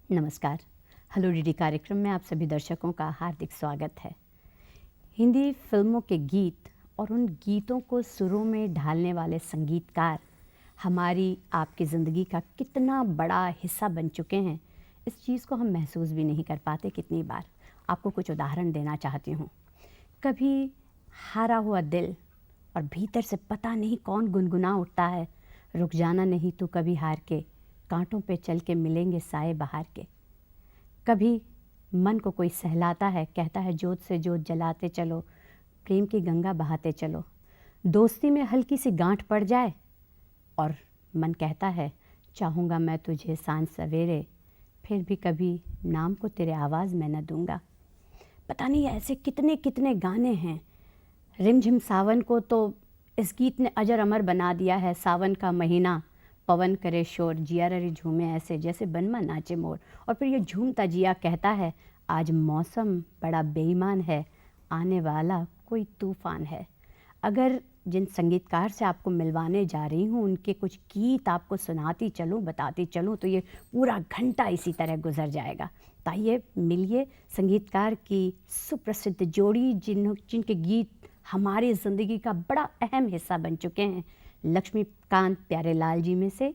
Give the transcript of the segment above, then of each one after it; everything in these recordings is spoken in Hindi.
नमस्कार। हेलो डीडी कार्यक्रम में आप सभी दर्शकों का हार्दिक स्वागत है। हिंदी फिल्मों के गीत और उन गीतों को सुरों में ढालने वाले संगीतकार हमारी आपकी ज़िंदगी का कितना बड़ा हिस्सा बन चुके हैं, इस चीज़ को हम महसूस भी नहीं कर पाते कितनी बार। आपको कुछ उदाहरण देना चाहती हूँ। कभी हारा हुआ दिल और भीतर से पता नहीं कौन गुनगुना उठता है, रुक जाना नहीं तो कभी हार के, कांटों पे चल के मिलेंगे साए बहार के। कभी मन को कोई सहलाता है, कहता है जोत से जोत जलाते चलो, प्रेम की गंगा बहाते चलो। दोस्ती में हल्की सी गांठ पड़ जाए और मन कहता है चाहूँगा मैं तुझे सांझ सवेरे, फिर भी कभी नाम को तेरे आवाज़ में न दूंगा। पता नहीं ऐसे कितने कितने गाने हैं। रिमझिम सावन को तो इस गीत ने अजर अमर बना दिया है। सावन का महीना, पवन करे शोर, जिया रे झूमे ऐसे जैसे बनमा नाचे मोर। और फिर ये झूमता जिया कहता है आज मौसम बड़ा बेईमान है, आने वाला कोई तूफान है। अगर जिन संगीतकार से आपको मिलवाने जा रही हूँ उनके कुछ गीत आपको सुनाती चलूँ, बताती चलूँ तो ये पूरा घंटा इसी तरह गुजर जाएगा। तो आइए मिलिए संगीतकार की सुप्रसिद्ध जोड़ी जिनके गीत हमारी ज़िंदगी का बड़ा अहम हिस्सा बन चुके हैं। लक्ष्मीकांत प्यारेलाल जी में से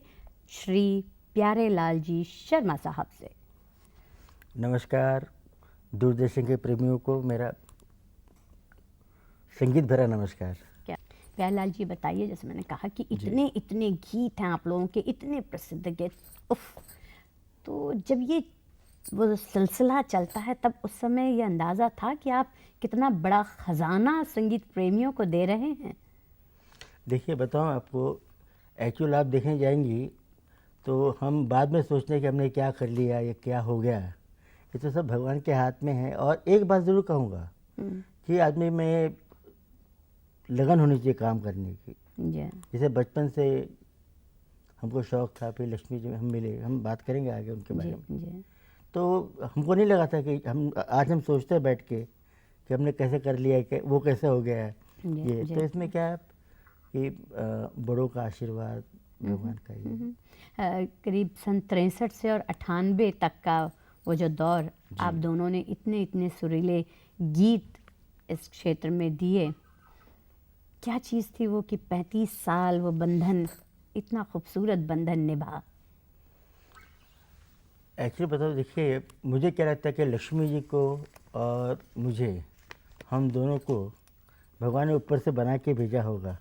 श्री प्यारेलाल जी शर्मा साहब से। नमस्कार। दूरदर्शन के प्रेमियों को मेरा संगीत भरा नमस्कार। क्या प्यारेलाल जी बताइए, जैसे मैंने कहा कि इतने इतने गीत हैं आप लोगों के, इतने प्रसिद्ध गीत, उफ, तो जब ये वो सिलसिला चलता है तब उस समय ये अंदाज़ा था कि आप कितना बड़ा ख़जाना संगीत प्रेमियों को दे रहे हैं? देखिए बताऊं आपको, एक्चुअल आप देखने जाएंगी तो हम बाद में सोचते हैं कि हमने क्या कर लिया, ये क्या हो गया। ये तो सब भगवान के हाथ में है। और एक बात ज़रूर कहूँगा कि आदमी में लगन होनी चाहिए काम करने की। जैसे बचपन से हमको शौक़ था, फिर लक्ष्मी जी हम मिले, हम बात करेंगे आगे उनके बारे में। तो हमको नहीं लगा था कि आज हम सोचते हैं बैठ के कि हमने कैसे कर लिया है, वो कैसे हो गया है ये। तो इसमें क्या है कि बड़ों का आशीर्वाद, भगवान का ये। करीब सन 63 से और 98 तक का वो जो दौर आप दोनों ने इतने इतने सुरीले गीत इस क्षेत्र में दिए, क्या चीज़ थी वो कि 35 साल वो बंधन, इतना खूबसूरत बंधन निभा? एक्चुअली बताओ, देखिए मुझे क्या लगता है कि लक्ष्मी जी को और मुझे, हम दोनों को भगवान ने ऊपर से बना के भेजा होगा।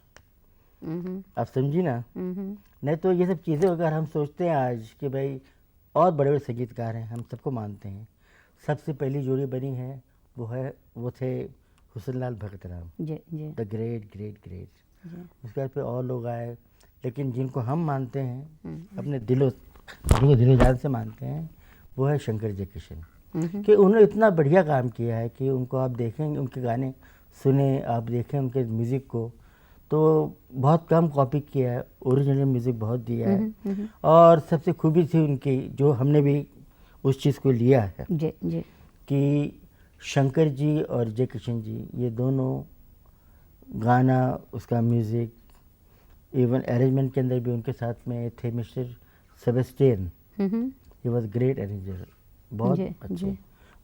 आप समझी ना। नहीं तो ये सब चीज़ें अगर हम सोचते हैं आज कि भाई और बड़े बड़े संगीतकार हैं, हम सबको मानते हैं, सबसे पहली जोड़ी बनी है वो थे Husnlal Bhagatram, the great great great. उसके बाद पे और लोग आए, लेकिन जिनको हम मानते हैं अपने दिलो जान से मानते हैं, वो है शंकर जयकिशन। कि उन्होंने इतना बढ़िया काम किया है कि उनको आप देखेंगे, उनके गाने सुने, आप देखें उनके म्यूज़िक को, तो बहुत कम कॉपी किया है, ओरिजिनल म्यूज़िक बहुत दिया है। और सबसे खूबी थी उनकी, जो हमने भी उस चीज़ को लिया है कि शंकर जी और जयकिशन जी, ये दोनों गाना, उसका म्यूज़िक, इवन अरेंजमेंट के अंदर भी उनके साथ में थे mister Sebastian. He was great arranger, बहुत अच्छे।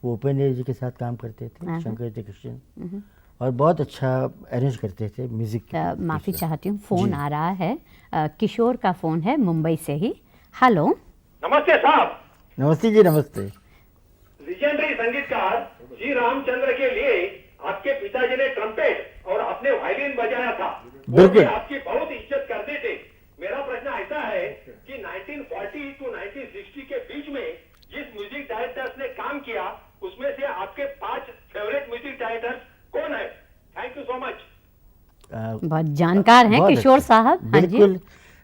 वो उपेंद्र जी के साथ काम करते थे, शंकर जयकिशन, और बहुत अच्छा अरेंज करते थे म्यूज़िक। माफ़ी चाहती हूँ, फ़ोन आ रहा है, किशोर का फ़ोन है मुंबई से ही। हेलो, नमस्ते साहब। नमस्ते जी, नमस्ते। लीजेंडरी संगीतकार जी रामचंद्र के लिए आपके पिताजी ने ट्रम्पेट और अपने वायलिन बजाया था, वो भी आपकी बहुत इज्जत करते थे। मेरा प्रश्न ऐसा है कि 1940 to 1960 के बीच में जिस म्यूजिक डायरेक्टर्स ने काम किया, उसमें से आपके 5 फेवरेट म्यूजिक डायरेक्टर्स कौन है? Thank you so much. बहुत जानकार हैं किशोर साहब। बिल्कुल।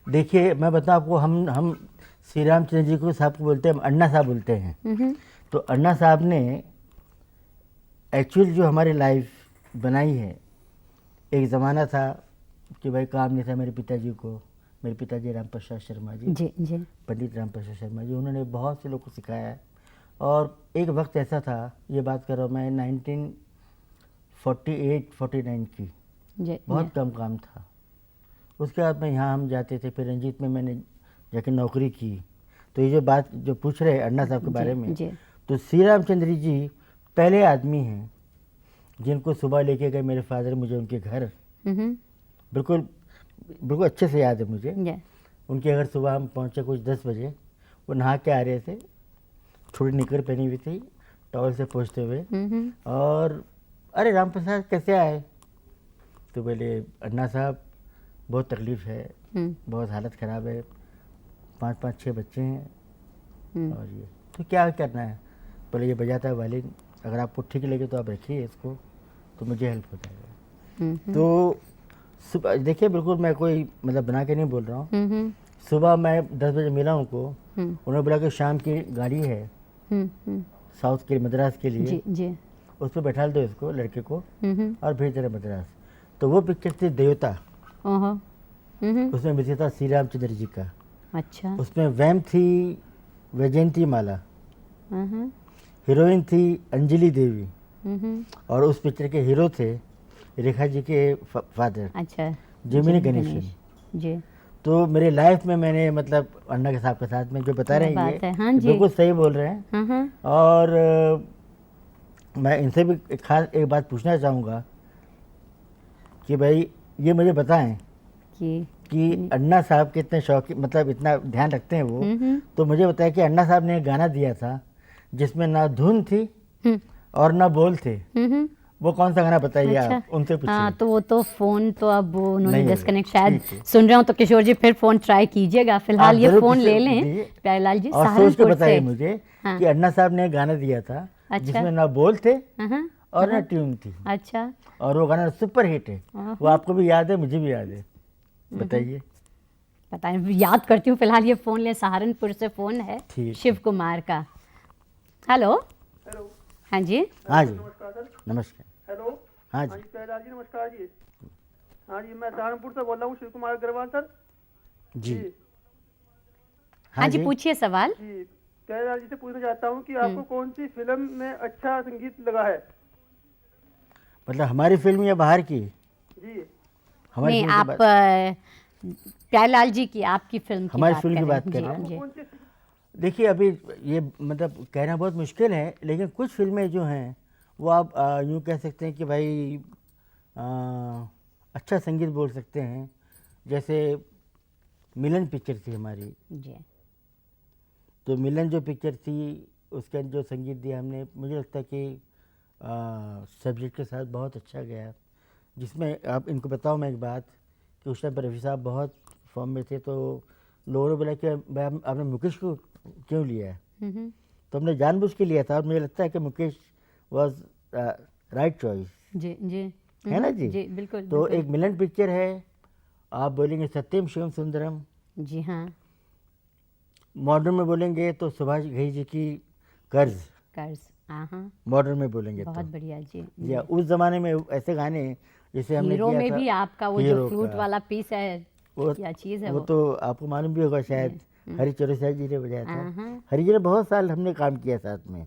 देखिए मैं बताऊं आपको, हम श्री रामचंद्र जी को साहब को बोलते हैं, अन्ना साहब बोलते हैं। तो अन्ना साहब ने एक्चुअल जो हमारी लाइफ बनाई है, एक ज़माना था कि भाई काम नहीं था मेरे पिताजी को, मेरे पिताजी राम प्रसाद शर्मा जी, जी पंडित राम प्रसाद शर्मा जी, उन्होंने बहुत से लोग को सिखाया है। और एक वक्त ऐसा था, ये बात कर रहा हूँ मैं 1948-49 की, जी बहुत कम काम था। उसके बाद में यहाँ हम जाते थे, फिर रंजीत में मैंने जाके नौकरी की। तो ये जो बात जो पूछ रहे हैं अन्ना साहब के बारे में, तो श्री रामचंद्र जी पहले आदमी हैं जिनको सुबह लेके गए मेरे फादर मुझे उनके घर। बिल्कुल बिल्कुल अच्छे से याद है मुझे। उनके घर सुबह हम पहुँचे कुछ 10 बजे। वो नहा के आ रहे थे, छोटी निकर पहनी हुई थी, टॉवल से पहुँचते हुए। और अरे राम प्रसाद कैसे आए? तो बोले अन्ना साहब बहुत तकलीफ़ है, बहुत हालत ख़राब है, 5-6 बच्चे हैं, और ये तो क्या करना है? बोले ये बजाता है वायलिन, अगर आपको ठीक लगे तो आप रखिए इसको, तो मुझे हेल्प हो जाएगा। तो सुबह देखिए, बिल्कुल मैं कोई मतलब बना के नहीं बोल रहा हूँ। सुबह मैं 10 बजे मिला उनको, उन्होंने बोला कि शाम की गाड़ी है साउथ के मद्रास के लिए, जी उस पर बैठा दो इसको, लड़के को, और भेज दे रहे मद्रास। तो वो पिक्चर थी देवता, उसमें मिलता था श्री रामचंद्र जी का। अच्छा। उसमें वैम थी वैजयंती माला, हीरोइन थी अंजलि देवी, और उस पिक्चर के हीरो थे रेखा जी के फादर, अच्छा, जेमिनी गणेशन जी। तो मेरे लाइफ में मैंने मतलब अन्ना के साहब के साथ में जो बता रहे हैं ये हाँ जी, बिल्कुल सही बोल रहे हैं। और मैं इनसे भी एक बात पूछना चाहूँगा कि भाई ये मुझे बताएं कि अन्ना साहब के इतने शौक, मतलब इतना ध्यान रखते हैं वो, तो मुझे बताया कि अन्ना साहब ने एक गाना दिया था जिसमें ना धुन थी और ना बोल थे। वो कौन सा गाना बताइए? अच्छा, आप उनसे पूछिए। हाँ, तो वो तो फ़ोन तो अब वो उन्होंने डिस्कनेक्ट शायद सुन रहे हो, तो किशोर जी फिर फ़ोन ट्राई कीजिएगा। फिलहाल ये फ़ोन ले लें प्यारेलाल जी, और सोच के बताइए मुझे कि अन्ना साहब ने गाना दिया था जिसमें ना बोल थे और ना ट्यून थी। अच्छा। और वो गाना सुपर हिट है, वो आपको भी याद है, मुझे भी याद है। बताइए। पता है, याद करती हूँ। फिलहाल ये फ़ोन ले, सहारनपुर से फ़ोन है शिव कुमार का। हेलो। हाँ जी। हाँ जी, नमस्कार सर। नमस्कार। हेलो। हाँ जी प्यारेलाल जी नमस्कार जी। हाँ जी, मैं सहारनपुर से बोल रहा हूँ, शिव कुमार अग्रवाल सर जी। हाँ जी, पूछिए सवाल। जी, प्यारेलाल जी से पूछना चाहता हूँ कि आपको कौन सी फिल्म में अच्छा संगीत लगा है? मतलब हमारी फिल्म या बाहर की? जी नहीं, आप प्यारेलाल जी की, आपकी फिल्म की हमारी बात फिल्म की बात कर कर रहे रहे हैं। हैं। देखिए अभी ये मतलब कहना बहुत मुश्किल है, लेकिन कुछ फिल्में जो हैं वो आप यूँ कह सकते हैं कि भाई अच्छा संगीत बोल सकते हैं। जैसे मिलन पिक्चर थी हमारी जी, तो मिलन जो पिक्चर थी उसका जो संगीत दिया हमने, मुझे लगता है कि सब्जेक्ट के साथ बहुत अच्छा गया। जिसमें आप इनको बताओ मैं एक बात कि उस टाइम पर रफ़ी साहब बहुत फॉर्म में थे, तो लोगों ने बोला कि भाई आपने मुकेश को क्यों लिया है? तो हमने जानबूझ के लिया था, और मुझे लगता है कि मुकेश वॉज राइट चॉइस। जी जी, है ना जी? जी बिल्कुल। तो एक मिलन पिक्चर है, आप बोलेंगे सत्यम शिवम सुंदरम। जी हाँ। मॉडर्न में बोलेंगे तो सुभाष घई जी की कर्ज। हाँ, मॉडर्न में बोलेंगे बहुत तो बढ़िया जी। या उस ज़माने में ऐसे गाने जैसे हमने हीरो किया में था, भी आपका वो जो फ्लूट वाला पीस है, क्या चीज़ है वो तो आपको मालूम भी होगा शायद, हरी चौरसिया जी ने बजाया था। हरी जी ने बहुत साल हमने काम किया साथ में।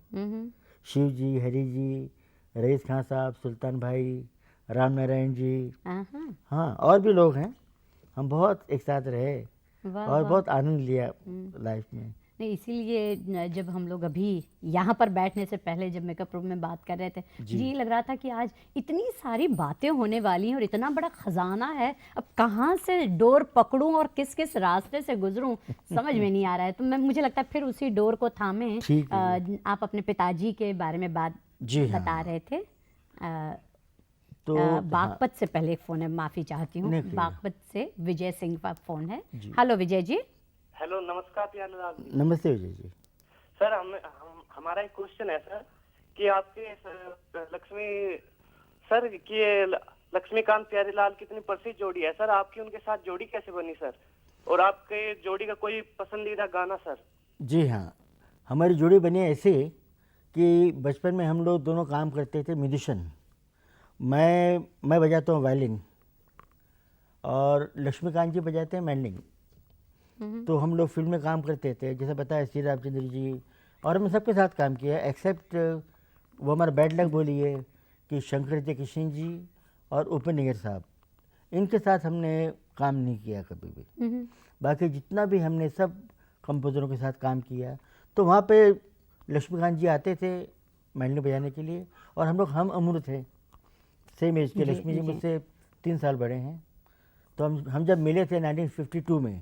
शिव जी, हरी जी, रईस खान साहब, सुल्तान भाई, राम नारायण जी, हाँ और भी लोग हैं। हम बहुत एक साथ रहे और बहुत आनंद लिया लाइफ में। नहीं, इसीलिए जब हम लोग अभी यहाँ पर बैठने से पहले जब मेकअप रूम में बात कर रहे थे, जी लग रहा था कि आज इतनी सारी बातें होने वाली हैं और इतना बड़ा खजाना है, अब कहाँ से डोर पकड़ूं और किस किस रास्ते से गुजरूं समझ में नहीं आ रहा है। तो मुझे लगता है फिर उसी डोर को थामे आप अपने पिताजी के बारे में बात बता रहे थे। तो बागपत से पहले एक फ़ोन है, माफ़ी चाहती हूँ, बागपत से विजय सिंह का फ़ोन है। हेलो विजय जी। हेलो, नमस्कार प्यारेलाल जी। नमस्ते विजय जी। सर हमारा एक क्वेश्चन है सर कि आपके लक्ष्मीकांत प्यारेलाल कितनी प्रसिद्ध जोड़ी है सर, आपकी उनके साथ जोड़ी कैसे बनी सर? और आपके जोड़ी का कोई पसंदीदा गाना सर? जी हाँ, हमारी जोड़ी बनी ऐसे कि बचपन में हम लोग दोनों काम करते थे म्यूजिशियन। मैं बजाता हूँ वायलिन और लक्ष्मीकांत जी बजाते हैं मैंडलिन। तो हम लोग फिल्म में काम करते थे, जैसे बताया श्री रामचंद्र जी, और हमने सबके साथ काम किया एक्सेप्ट वो हमारा बैड लक बोलिए कि शंकर जयकिशन जी और उपेंद्र नैयर साहब, इनके साथ हमने काम नहीं किया कभी भी। बाकी जितना भी हमने सब कंपोजरों के साथ काम किया, तो वहाँ पे लक्ष्मीकांत जी आते थे मैंडलिन बजाने के लिए, और हम लोग हम उम्र थे, सेम एज के। लक्ष्मी जी मुझसे 3 साल बड़े हैं। तो हम जब मिले थे 1952 में,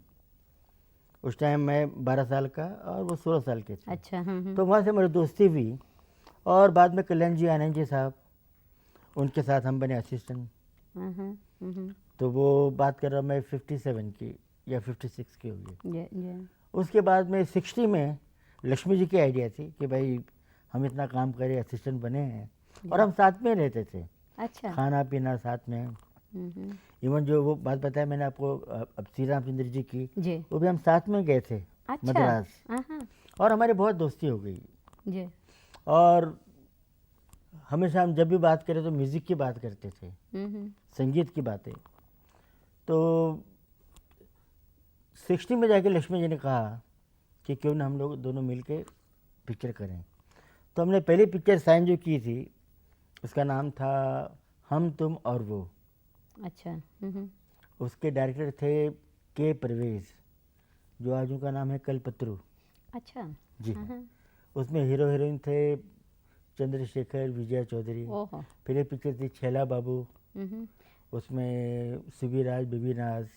उस टाइम मैं 12 साल का और वो 16 साल के थे। अच्छा। तो वहाँ से हमारी दोस्ती हुई, और बाद में कल्याण जी आनंद जी साहब, उनके साथ हम बने असिस्टेंट। तो वो बात कर रहा हूँ मैं 57 की या 56 की होगी। उसके बाद में 60 में लक्ष्मी जी की आइडिया थी कि भाई हम इतना काम करें, असिस्टेंट बने हैं, और हम साथ में रहते थे। अच्छा। खाना पीना साथ में। इवन जो वो बात बताया मैंने आपको अब श्री रामचंद्र जी की, जी। वो भी हम साथ में गए थे मद्रास, और हमारी बहुत दोस्ती हो गई। जी। और हमेशा हम जब भी बात करें तो म्यूज़िक की बात करते थे, संगीत की बातें। तो 60 में जाके लक्ष्मी जी ने कहा कि क्यों ना हम लोग दोनों मिलके पिक्चर करें। तो हमने पहली पिक्चर साइन जो की थी, उसका नाम था हम तुम और वो। अच्छा। उसके डायरेक्टर थे के परवेज़, जो आज उनका नाम है कल्पतरू। अच्छा। जी हाँ। उसमें हीरो हीरोइन थे चंद्रशेखर, विजया चौधरी। ओहो। फिर एक पिक्चर थी छैला बाबू, उसमें सुबीराज, बेबी नाज।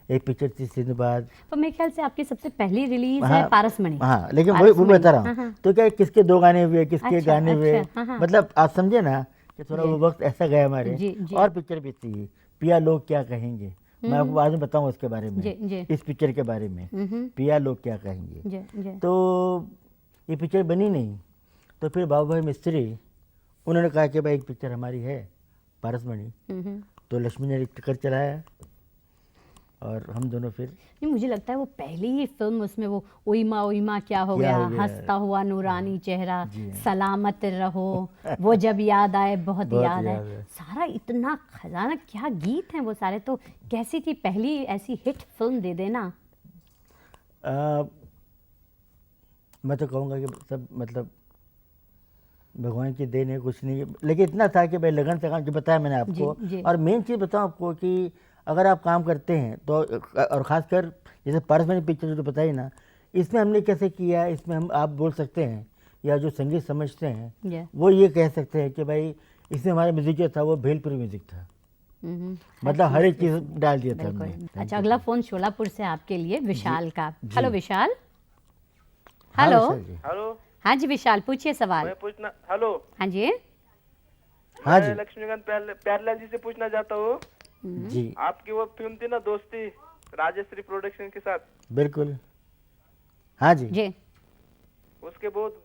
एक पिक्चर थी सिंदबाद। तो मेरे ख्याल से आपकी सबसे पहली रिलीज है हाँ, पारसमणि। हाँ, लेकिन वो बता रहा हूँ। तो क्या किसके 2 गाने हुए, किसके अच्छा, गाने हुए, अच्छा, हाँ। मतलब आप समझे ना कि थोड़ा जी। वो वक्त ऐसा गया हमारे। जी, जी। और पिक्चर भी थी पिया लोग क्या कहेंगे, मैं आपको बाद में बताऊँ उसके बारे में, जी, जी। इस पिक्चर के बारे में, पिया लोग क्या कहेंगे। जी, जी। तो ये पिक्चर बनी नहीं। तो फिर बाबू भाई मिस्त्री, उन्होंने कहा कि भाई एक पिक्चर हमारी है पारसमणि। तो लक्ष्मी ने टिकट चलाया, और हम दोनों फिर। नहीं, मुझे लगता है वो पहली ही फिल्म, उसमें वो ओइमा ओइमा क्या हो गया, हंसता हुआ नूरानी चेहरा, सलामत रहो, वो जब याद आए बहुत याद आए, सारा इतना खजाना, क्या गीत हैं वो सारे। तो कैसी थी पहली ऐसी हिट फिल्म दे देना? मैं तो कहूँगा कि सब मतलब भगवान की देन है, कुछ नहीं। लेकिन इतना था कि भाई लगन से काम, जो बताया मैंने आपको। जी। और मेन चीज़ बताऊँ आपको कि अगर आप काम करते हैं तो, और ख़ासकर जैसे पारसमणि पिक्चर जो बताई ना, इसमें हमने कैसे किया, इसमें हम आप बोल सकते हैं, या जो संगीत समझते हैं वो ये कह सकते हैं कि भाई इसमें हमारा म्यूज़िक जो था वो भेलपुरी म्यूज़िक था। मतलब हर एक चीज़ डाल दिया था हमने। अच्छा, अगला फोन शोलापुर से आपके लिए विशाल का। हेलो विशाल। हाँ, हेलो। विशाल जी। हेलो। हाँ जी विशाल, पूछिए सवाल। मैं पूछना, हेलो। हाँ जी। हाँ जी। मैं लक्ष्मीकांत प्यारेलाल जी से पूछना चाहता हूँ, जी आपकी वो फिल्म थी ना दोस्ती, राजश्री प्रोडक्शन के साथ। बिल्कुल। हाँ जी। जी। उसके बहुत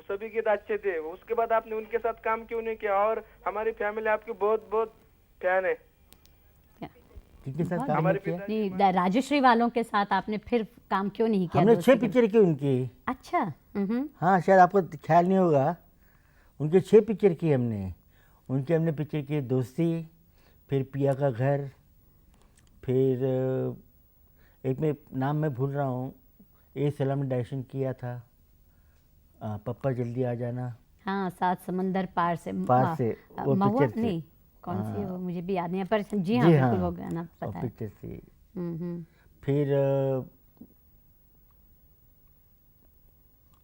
सभी गीत अच्छे थे। उसके बाद आपने उनके साथ काम क्यों नहीं किया? और हमारी फैमिली आपकी बहुत बहुत फैन है। किसके साथ काम हमारे किया? नहीं, राजश्री वालों के साथ आपने फिर काम क्यों नहीं किया? हमने दोस्ती 6 पिक्चर की उनकी। अच्छा। हाँ, शायद आपको ख्याल नहीं होगा, उनके 6 पिक्चर की हमने। उनकी हमने पिक्चर की दोस्ती, फिर पिया का घर, फिर एक में नाम मैं भूल रहा हूँ, ए सलाम ने डायरेक्शन किया था, पप्पा जल्दी आ जाना। हाँ, 7 समंदर पार से। वो महुआ पिक्चर थी। नहीं, कौन सी है वो, मुझे भी याद नहीं है, पर जी हाँ जी बिल्कुल हाँ, वो गाना पता है। पिक्चर थी। हम्म। फिर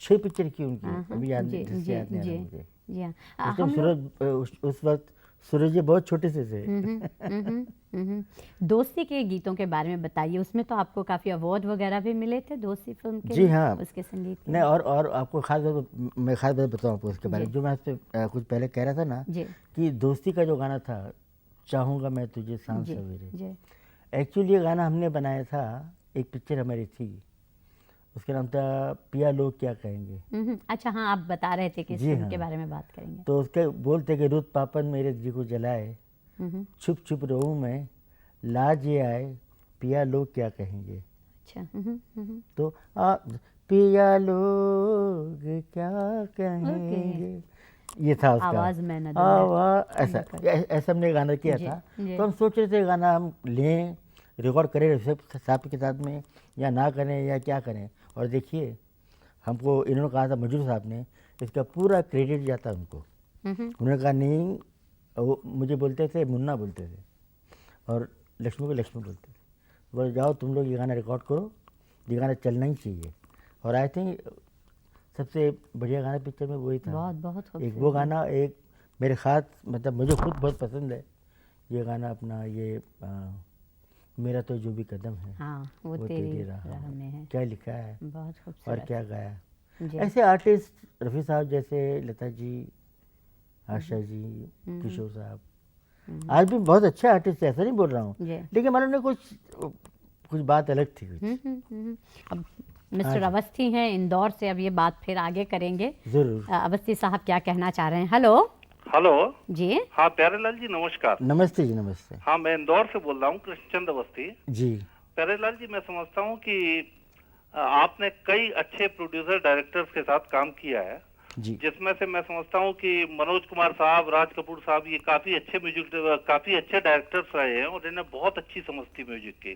6 पिक्चर की उनकी, अभी याद नहीं, जिससे याद नहीं आ रहा मुझे। जी हाँ। उस टाइम सूरज, उस वक्त सूरज जी बहुत छोटे से थे। दोस्ती के गीतों के बारे में बताइए। उसमें तो आपको काफ़ी अवार्ड वगैरह भी मिले थे दोस्ती फिल्म के जी लिए, हाँ। उसके संगीत के। नहीं, और आपको मैं खास बात बताऊँ आपको उसके बारे में, जो मैं आपसे कुछ पहले कह रहा था ना, जी। कि दोस्ती का जो गाना था, चाहूँगा मैं तुझे सांझ जी, सवेरे, जी। एक्चुअली ये गाना हमने बनाया था, एक पिक्चर हमारी थी, उसका नाम था पिया लोग क्या कहेंगे। अच्छा हाँ, आप बता रहे थे कि इस जी फिल्म हाँ। के बारे में बात करेंगे। तो उसके बोलते कि रुत पापन मेरे जी को जलाए, छुप छुप रहूँ मैं, लाज ये आए, पिया लोग क्या कहेंगे। अच्छा। तो पिया लोग क्या कहेंगे, ये था उसका। आवाज़ में न दूंगा। आवाज़ ऐसा ऐसा हमने गाना किया जी, था। जी। तो हम सोच रहे थे गाना हम लें, रिकॉर्ड करें सब साहब के साथ में, या ना करें या क्या करें। और देखिए हमको इन्होंने कहा था, मजरूर साहब ने, इसका पूरा क्रेडिट जाता उनको। उन्होंने कहा नहीं, वो मुझे बोलते थे मुन्ना बोलते थे, और लक्ष्मी को लक्ष्मी बोलते थे। बोले जाओ तुम लोग ये गाना रिकॉर्ड करो, ये गाना चलना ही चाहिए। और आई थिंक सबसे बढ़िया गाना पिक्चर में वही था। बहुत बहुत एक खूबसूरत। वो गाना, एक मेरे खास, मतलब मुझे खुद बहुत पसंद है ये गाना अपना, ये मेरा तो जो भी कदम है हाँ, वो तेरी राह में है। क्या लिखा है बहुत और खूबसूरत। क्या गाया। जी। ऐसे आर्टिस्ट रफ़ी साहब जैसे, लता जी, आशा जी, किशोर साहब, आज भी बहुत अच्छे आर्टिस्ट है, ऐसा नहीं बोल रहा हूँ, जी। लेकिन मालूम नहीं कुछ बात अलग थी कुछ। अब मिस्टर अवस्थी हैं इंदौर से, अब ये बात फिर आगे करेंगे। जरूर। अवस्थी साहब क्या कहना चाह रहे हैं? Hello hello. जी। हाँ प्यारेलाल जी नमस्कार। नमस्ते जी, नमस्ते। हाँ मैं इंदौर से बोल रहा हूँ, कृष्णचंद अवस्थी। जी। प्यारेलाल जी मैं समझता हूँ कि आपने कई अच्छे प्रोड्यूसर डायरेक्टर्स के साथ काम किया है, जी। जिसमें से मैं समझता हूँ कि मनोज कुमार साहब, राज कपूर साहब, ये काफी अच्छे डायरेक्टर्स रहे हैं और इन्हें बहुत अच्छी समझ थी म्यूजिक की।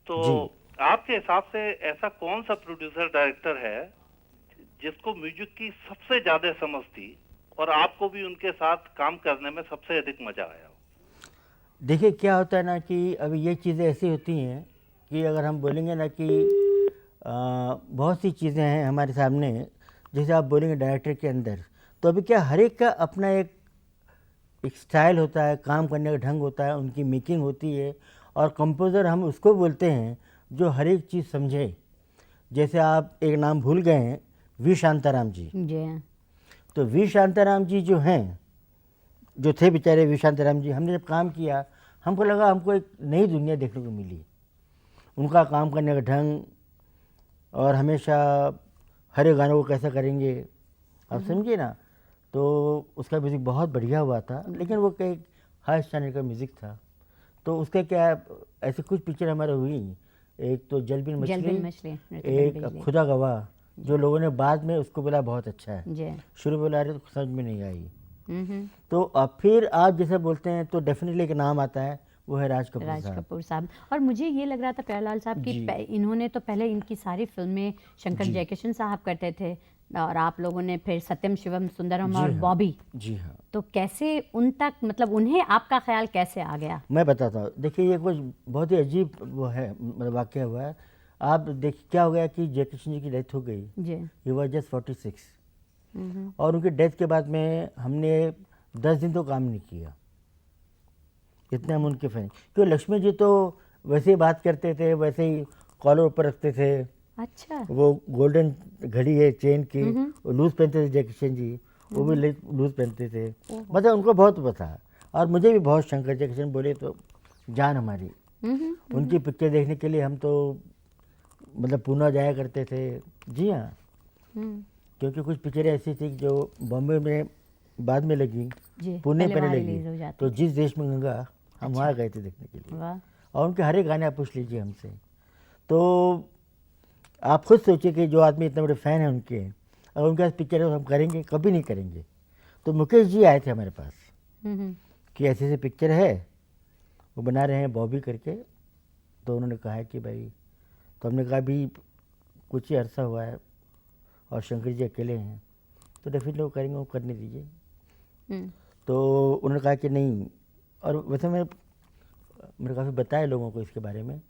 तो जी। आपके हिसाब से ऐसा कौन सा प्रोड्यूसर डायरेक्टर है जिसको म्यूजिक की सबसे ज्यादा समझ थी और आपको भी उनके साथ काम करने में सबसे अधिक मजा आया हो? देखिए क्या होता है ना कि अभी ये चीज़ें ऐसी होती हैं कि अगर हम बोलेंगे ना कि बहुत सी चीज़ें हैं हमारे सामने, जैसे आप बोलेंगे डायरेक्टर के अंदर, तो अभी क्या हर एक का अपना एक स्टाइल होता है, काम करने का ढंग होता है, उनकी मेकिंग होती है। और कंपोज़र हम उसको बोलते हैं जो हर एक चीज़ समझे। जैसे आप एक नाम भूल गए हैं, वी शांताराम जी। जी। तो वी शांताराम जी जो हैं, जो थे बेचारे वी शांताराम जी, हमने जब काम किया हमको लगा हमको एक नई दुनिया देखने को मिली। उनका काम करने का ढंग, और हमेशा हर एक गानों को कैसा करेंगे, आप समझिए ना। तो उसका म्यूज़िक बहुत बढ़िया हुआ था, लेकिन वो एक हाई स्टैंडर्ड का म्यूज़िक था। तो उसका क्या, ऐसी कुछ पिक्चर हमारे हुई, एक तो जल बिन मछली, एक खुदा गवाह, जो लोगों ने बाद में उसको बोला बहुत अच्छा है, जी। शुरू में बोला रहे तो समझ में नहीं आई। तो अब फिर आप जैसे बोलते हैं तो डेफिनेटली एक नाम आता है, वो है राज कपूर साहब। और मुझे ये लग रहा था प्यारेलाल साहब कि इन्होंने तो पहले इनकी सारी फिल्में शंकर जयकिशन साहब करते थे, और आप लोगों ने फिर सत्यम शिवम सुंदरम और बॉबी। जी हाँ। तो कैसे उन तक, मतलब उन्हें आपका ख्याल कैसे आ गया? मैं बताता हूँ। देखिए ये कुछ बहुत ही अजीब वो है, मतलब वाक़या हुआ है। आप देखिए क्या हो गया कि जयकिशन जी की डेथ हो गई जी। ही वॉज जस्ट 46, और उनकी डेथ के बाद में हमने 10 दिन तो काम नहीं किया, इतने हम उनके फैन। क्योंकि लक्ष्मी जी तो वैसे ही बात करते थे, वैसे ही कॉलर ऊपर रखते थे। अच्छा। वो गोल्डन घड़ी है चेन की, वो लूज पहनते थे जयकिशन जी, वो भी लूज पहनते थे। मतलब उनको बहुत पता। और मुझे भी बहुत, शंकर जयकिशन बोले तो जान हमारी। उनकी पिक्चर देखने के लिए हम तो मतलब पूना जाया करते थे। जी हाँ। क्योंकि कुछ पिक्चरें ऐसी थी जो बॉम्बे में बाद में लगी, पुणे पहले लगी, तो जिस देश में गंगा हम वहाँ गए थे देखने के लिए। और उनके हर एक गाने आप पूछ लीजिए हमसे, तो आप खुद सोचिए कि जो आदमी इतने बड़े फ़ैन हैं उनके, अगर उनके पास पिक्चर हम करेंगे, कभी नहीं करेंगे। तो मुकेश जी आए थे हमारे पास कि ऐसे ऐसे पिक्चर है, वो बना रहे हैं बॉबी करके। तो उन्होंने कहा है कि भाई, तो हमने कहा अभी कुछ ही अरसा हुआ है और शंकर जी अकेले हैं, तो डेफिनेटली वो करेंगे, वो करने दीजिए। तो उन्होंने कहा कि नहीं। और वैसे मैंने काफ़ी बताया लोगों को इसके बारे में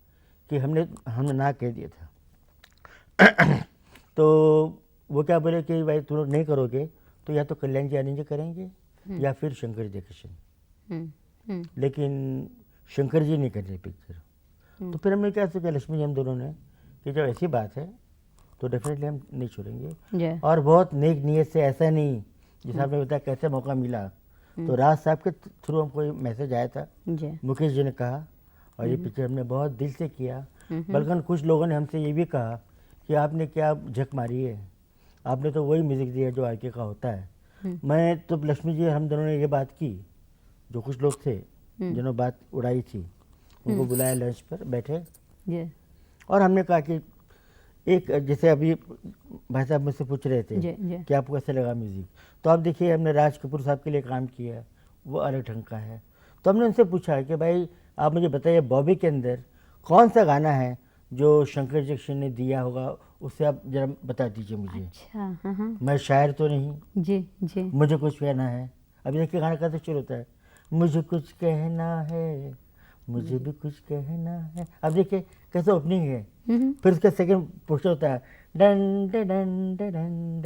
कि हमने ना कह दिया था। तो वो क्या बोले कि भाई तुम लोग नहीं करोगे तो या तो कल्याण जी आनंद जी करेंगे या फिर शंकर जयकिशन, लेकिन शंकर जी नहीं कर रहे पिक्चर। तो फिर हमने क्या सोचा, लक्ष्मी जी हम दोनों ने, कि जब ऐसी बात है तो डेफिनेटली हम नहीं छोड़ेंगे। और बहुत नेक नीयत से, ऐसा नहीं जैसे आपने बताया कैसे मौका मिला, तो राज साहब के थ्रू हमको मैसेज आया था, मुकेश जी ने कहा, और ये पिक्चर हमने बहुत दिल से किया। बल्कि कुछ लोगों ने हमसे ये भी कहा कि आपने क्या झक मारी है, आपने तो वही म्यूज़िक दिया जो आरके का होता है। मैं तो लक्ष्मी जी हम दोनों ने ये बात की, जो कुछ लोग थे जिन्होंने बात उड़ाई थी, उनको बुलाया लंच पर बैठे, और हमने कहा कि एक जैसे अभी भाई साहब मुझसे पूछ रहे थे जी। कि आपको कैसे लगा म्यूज़िक, तो आप देखिए हमने राज कपूर साहब के लिए काम किया, वो अलग ढंग का है। तो हमने उनसे पूछा कि भाई आप मुझे बताइए बॉबी के अंदर कौन सा गाना है जो शंकर जैक्सन ने दिया होगा, उससे आप जरा बता दीजिए मुझे। अच्छा, हाँ हाँ, मैं शायर तो नहीं, जी जी, मुझे कुछ कहना है। अभी देखिए गाना कैसे शुरू होता है, मुझे कुछ कहना है, मुझे भी कुछ कहना है। अब देखिए कैसे ओपनिंग है, फिर उसका सेकंड पोस्टर होता है done done done done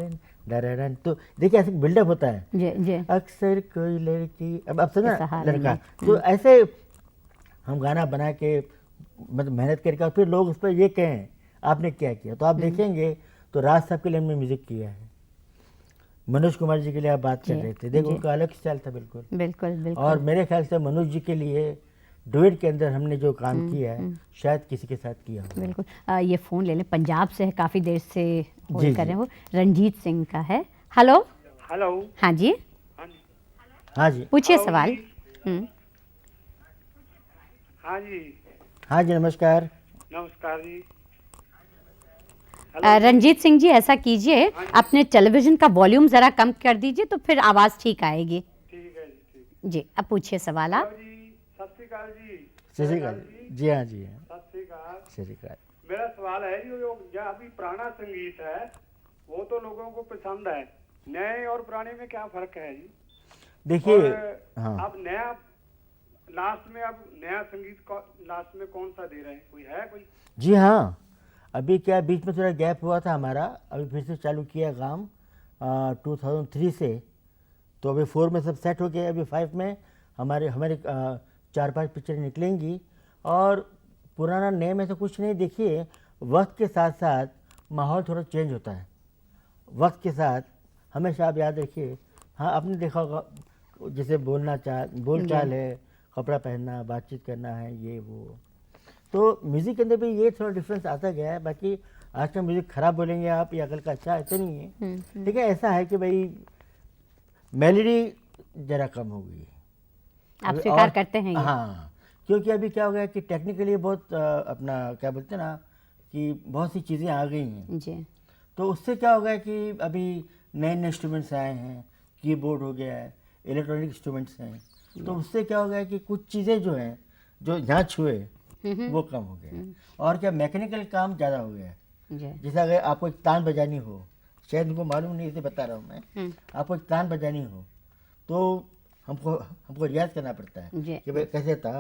done done, तो देखिए ऐसे बिल्डअप होता है। जी जी, अक्सर कोई लड़की, अब आप समझना सहारे लड़का, में, तो ऐसे हम गाना बना के मतलब मेहनत करके, और फिर लोग उस पर ये कहें आपने क्या किया। तो आप देखेंगे तो राज साहब के लिए हमने म्यूजिक किया है, मनोज कुमार जी के लिए आप बात कर जी, रहे थे, देखो जी। उनका अलग स्टाइल था बिल्कुल। बिल्कुल और बिल्कुल, मेरे ख्याल से मनोज जी के लिए डुएट के अंदर हमने जो काम किया है शायद किसी के साथ किया हो। बिल्कुल। ये फ़ोन ले लें, पंजाब से है, काफ़ी देर से जी, होल्ड कर जी। रहे हैं वो, रंजीत सिंह का है। Hello, hello. हाँ जी, हाँ जी। हाँ जी, पूछिए हेलो सवाल। जी। हम्म, हाँ जी, हाँ जी, नमस्कार। नमस्कार जी। रंजीत सिंह जी ऐसा कीजिए, अपने टेलीविज़न का वॉल्यूम ज़रा कम कर दीजिए तो फिर आवाज़ ठीक आएगी। ठीक है जी, ठीक जी, अब पूछिए सवाल है। आप। हेलो जी, सत श्री अकाल जी। सत श्री अकाल जी, हाँ जी, हाँ, सत श्री अकाल। सत श्री अकाल। मेरा सवाल है जो अभी पुराना संगीत है वो तो लोगों को पसंद है, नए और पुराने में क्या फर्क है जी? देखिए, और हाँ, अब नया लास्ट में, अब नया संगीत लास्ट में कौन सा दे रहे हैं, कोई है कोई? जी हाँ, अभी क्या बीच में थोड़ा गैप हुआ था हमारा, अभी फिर से चालू किया काम 2003 से। तो अभी 4 में सब सेट हो गया, अभी 5 में हमारे हमारे 4-5 पिक्चरें निकलेंगी। और पुराना नए में तो कुछ नहीं, देखिए वक्त के साथ साथ माहौल थोड़ा चेंज होता है, वक्त के साथ हमेशा आप याद रखिए। हाँ, आपने देखा होगा जैसे बोल चाल है, कपड़ा पहनना, बातचीत करना है, ये वो। तो म्यूज़िक के अंदर भी ये थोड़ा डिफरेंस आता गया है। बाकी आज का म्यूज़िक ख़राब बोलेंगे आप या कल का अच्छा, ऐसा नहीं है। ठीक है, ऐसा है कि भाई मेलोडी ज़रा कम हो गई है। आप अभी स्वीकार और- करते हैं ये? हाँ, क्योंकि अभी क्या हो गया कि टेक्निकली बहुत अपना क्या बोलते हैं ना कि बहुत सी चीज़ें आ गई हैं। जी, तो उससे क्या हो गया कि अभी नए नए इंस्ट्रूमेंट्स आए हैं, कीबोर्ड हो गया है, इलेक्ट्रॉनिक इंस्ट्रूमेंट्स हैं। तो उससे क्या हो गया कि कुछ चीज़ें जो हैं जो यहाँ छुए वो कम हो गया, और क्या मैकेनिकल काम ज़्यादा हो गया है। जी, जैसे अगर आपको एक तान बजानी हो, शायद उनको मालूम नहीं, इसे बता रहा हूँ मैं, आपको एक तान बजानी हो तो हमको हमको रियाज करना पड़ता है जी। कि भाई कैसे ता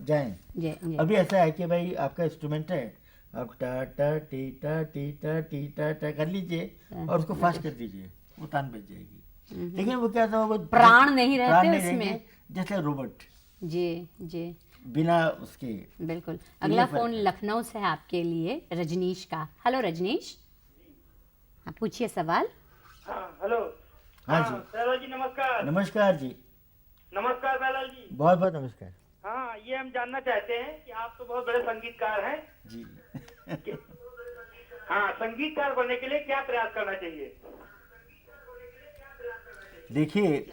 जाएं। जी जी, अभी ऐसा है कि भाई आपका इंस्ट्रूमेंट है, आप टा टा टी टा टी टा टी टा टा कर लीजिए और उसको फास्ट कर दीजिए, वो तान बज जाएगी। लेकिन वो क्या था, वो प्राण नहीं रहते प्राण नहीं उसमें। रहेंगे, जैसे रोबोट जी जी, बिना उसके। बिल्कुल। अगला फर्क फ़ोन है। लखनऊ से है आपके लिए, रजनीश का। हेलो रजनीश, हाँ पूछिए सवाल। हाँ, हेलो। हाँ जी, दयालाल जी नमस्कार। नमस्कार जी, नमस्कार दयालाल जी। बहुत बहुत नमस्कार हाँ, ये हम जानना चाहते हैं कि आप तो बहुत बड़े संगीतकार हैं। जी। हाँ, संगीतकार बनने के लिए क्या प्रयास करना चाहिए? देखिए,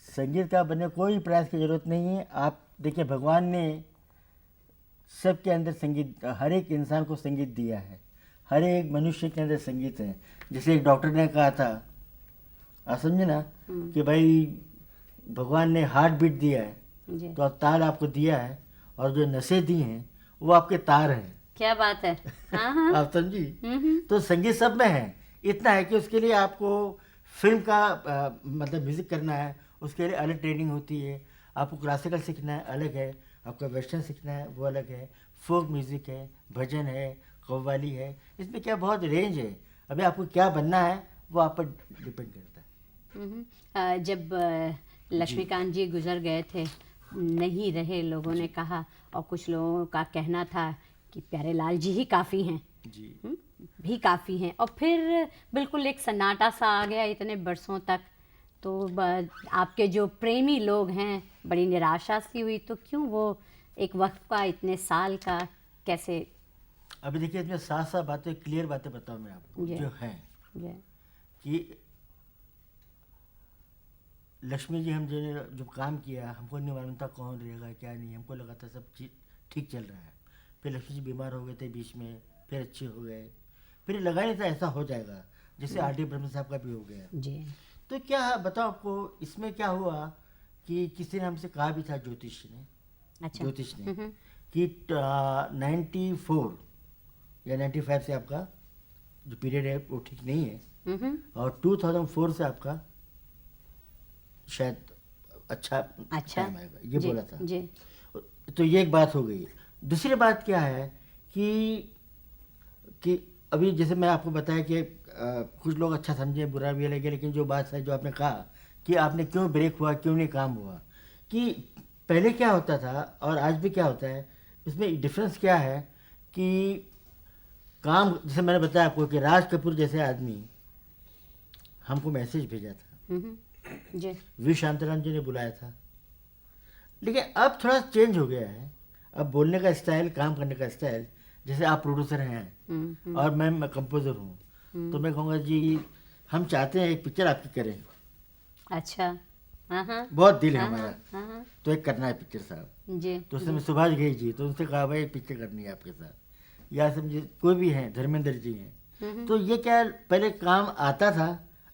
संगीत का बनने कोई प्रयास की जरूरत नहीं है। आप देखिए, भगवान ने सबके अंदर संगीत, हर एक इंसान को संगीत दिया है, हर एक मनुष्य के अंदर संगीत है। जैसे एक डॉक्टर ने कहा था, आप समझे ना, कि भाई भगवान ने हार्ट बीट दिया है जी, तो अब ताल आपको दिया है, और जो नसें दी हैं वो आपके तार हैं। क्या बात है। हाँ हाँ, आप समझी? तो संगीत सब में है। इतना है कि उसके लिए आपको फिल्म का मतलब म्यूज़िक करना है, उसके लिए अलग ट्रेनिंग होती है। आपको क्लासिकल सीखना है, अलग है। आपका वेस्टर्न सीखना है, वो अलग है। फोक म्यूज़िक है, भजन है, कव्वाली है, इसमें क्या बहुत रेंज है। अभी आपको क्या बनना है वो आप पर डिपेंड करता है। जब लक्ष्मीकांत जी गुजर गए थे, नहीं रहे, लोगों ने कहा, और कुछ लोगों का कहना था कि प्यारेलाल जी ही काफ़ी हैं, जी, भी काफ़ी हैं, और फिर बिल्कुल एक सन्नाटा सा आ गया इतने बरसों तक। तो आपके जो प्रेमी लोग हैं, बड़ी निराशा सी हुई। तो क्यों वो एक वक्त का, इतने साल का कैसे? अभी देखिए, इसमें साफ साफ बातें, क्लियर बातें बताऊँ मैं आपको जी। जो हैं जी कि लक्ष्मी जी, हम जो काम किया, हमको नहीं मालूम था कौन रहेगा क्या नहीं। हमको लगा था सब चीज़ ठीक चल रहा है। फिर लक्ष्मी जी बीमार हो गए थे बीच में, फिर अच्छे हो गए, फिर लगा नहीं था ऐसा हो जाएगा, जैसे आर डी बर्मन साहब का भी हो गया। जी। तो क्या बताओ आपको, इसमें क्या हुआ कि किसी ने हमसे कहा भी था, ज्योतिष ने कि 94 या 95 से आपका जो पीरियड है वो ठीक नहीं है, और 2004 से आपका शायद अच्छा टाइम आएगा, ये जी, बोला था। जी। तो ये एक बात हो गई। दूसरी बात क्या है कि अभी जैसे मैं आपको बताया कि कुछ लोग अच्छा समझे, बुरा भी लगे, लेकिन जो बात है जो आपने कहा कि आपने क्यों ब्रेक हुआ, क्यों नहीं काम हुआ, कि पहले क्या होता था और आज भी क्या होता है, इसमें डिफरेंस क्या है कि काम, जैसे मैंने बताया आपको कि राज कपूर जैसे आदमी हमको मैसेज भेजा था, जी। वी शांताराम जी ने बुलाया था, लेकिन अब थोड़ा चेंज हो गया है। अब बोलने का स्टाइल, काम करने का स्टाइल, जैसे आप प्रोड्यूसर हैं और मैं कंपोजर हूँ, तो मैं कहूँगा जी हम चाहते हैं एक पिक्चर आपकी करें। अच्छा। हाँ। बहुत दिल है हमारा, हाँ। तो एक करना है पिक्चर साहब। जी। तो उसने सुभाष घई जी, तो उनसे कहा भाई एक पिक्चर करनी है आपके साथ, या समझे कोई भी हैं, धर्मेंद्र जी हैं। तो ये क्या पहले काम आता था,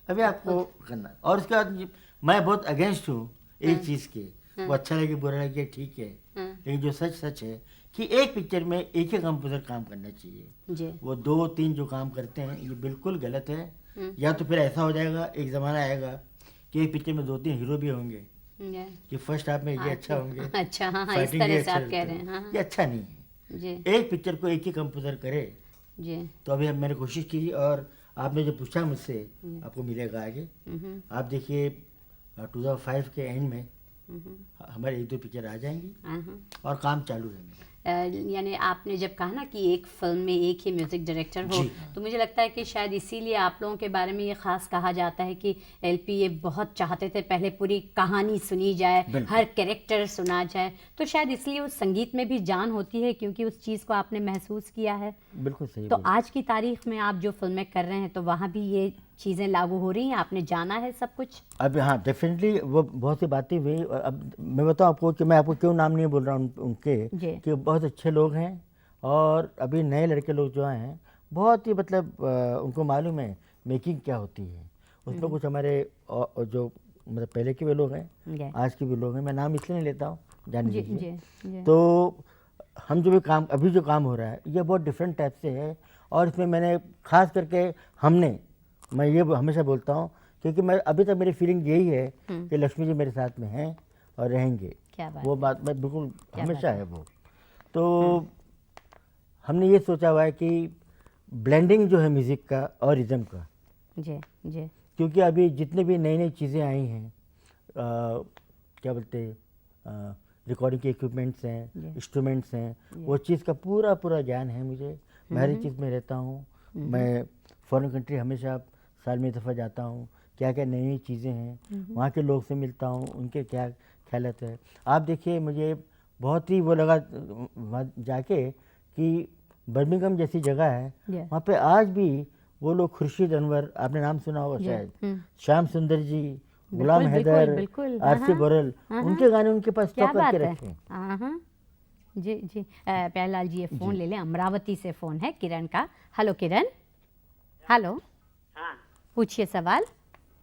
अभी आपको करना। और उसके बाद मैं बहुत अगेंस्ट हूँ एक चीज़ के, वो अच्छा लगे बुरा लगे ठीक है, लेकिन जो सच है कि एक पिक्चर में एक ही कंपोजर काम करना चाहिए। जी। वो 2-3 जो काम करते हैं ये बिल्कुल गलत है। या तो फिर ऐसा हो जाएगा, एक ज़माना आएगा कि एक पिक्चर में 2-3 हीरो भी होंगे, कि फर्स्ट हाफ में ये अच्छा होंगे, अच्छा। हाँ, इस फाइटिंग तरह ये से अच्छा आप कह रहे रहता हैं। है। हाँ। ये अच्छा नहीं है। जी। एक पिक्चर को एक ही कंपोजर करे। जी। तो अभी मैंने कोशिश की, और आपने जो पूछा मुझसे आपको मिलेगा आगे। आप देखिए 2005 के एंड में हमारे 1-2 पिक्चर आ जाएंगी, और काम चालू है मेरा। यानी आपने जब कहा ना कि एक फिल्म में एक ही म्यूज़िक डायरेक्टर हो, जी, हाँ। तो मुझे लगता है कि शायद इसीलिए आप लोगों के बारे में ये ख़ास कहा जाता है कि एलपी ये बहुत चाहते थे पहले पूरी कहानी सुनी जाए, बिल्कुल। हर कैरेक्टर सुना जाए, तो शायद इसलिए उस संगीत में भी जान होती है, क्योंकि उस चीज़ को आपने महसूस किया है। बिल्कुल सही तो बोला। आज की तारीख में आप जो फिल्में कर रहे हैं, तो वहाँ भी ये चीज़ें लागू हो रही हैं, आपने जाना है सब कुछ? अब हाँ, डेफिनेटली वो बहुत सी बातें हुई। और अब मैं बताऊँ आपको कि मैं आपको क्यों नाम नहीं बोल रहा हूँ उनके, जी। कि बहुत अच्छे लोग हैं, और अभी नए लड़के लोग जो हैं बहुत ही मतलब उनको मालूम है मेकिंग क्या होती है। उसमें कुछ हमारे जो मतलब पहले के भी लोग हैं, आज के भी लोग हैं, मैं नाम इसलिए नहीं लेता हूँ, जान जी। लीजिए। जी। तो हम जो भी काम, अभी जो काम हो रहा है ये बहुत डिफरेंट टाइप से है, और इसमें मैंने खास करके मैं ये हमेशा बोलता हूँ, क्योंकि मैं अभी तक मेरी फीलिंग यही है कि लक्ष्मी जी मेरे साथ में हैं और रहेंगे। क्या बात वो है। बात मैं बिल्कुल क्या हमेशा बात है वो। तो हमने ये सोचा हुआ है कि ब्लेंडिंग जो है म्यूज़िक का और रिदम का, जी। जी। क्योंकि अभी जितने भी नई नई चीज़ें आई हैं, क्या बोलते हैं, रिकॉर्डिंग के इक्विपमेंट्स हैं, इंस्ट्रूमेंट्स हैं, वो चीज़ का पूरा पूरा ज्ञान है मुझे। मैं हर एक चीज़ में रहता हूँ। मैं फॉरेन कंट्री हमेशा साल में 1 दफ़ा जाता हूँ, क्या क्या नई नई चीज़ें हैं, वहाँ के लोग से मिलता हूँ, उनके क्या ख्यालात है। आप देखिए मुझे बहुत ही वो लगा वहाँ जाके कि बर्मिंघम जैसी जगह है, वहाँ पे आज भी वो लोग, खुर्शीद अनवर, आपने नाम सुना होगा शायद, श्याम सुंदर जी, गुलाम हैदर, आरसी बोरल, उनके गाने उनके पास स्टॉक करके रखे हैं। जी। जी। प्यारेलाल जी, ये फ़ोन ले लें, अमरावती से फ़ोन है किरण का। हेलो किरण। हेलो। हाँ, पूछिए सवाल।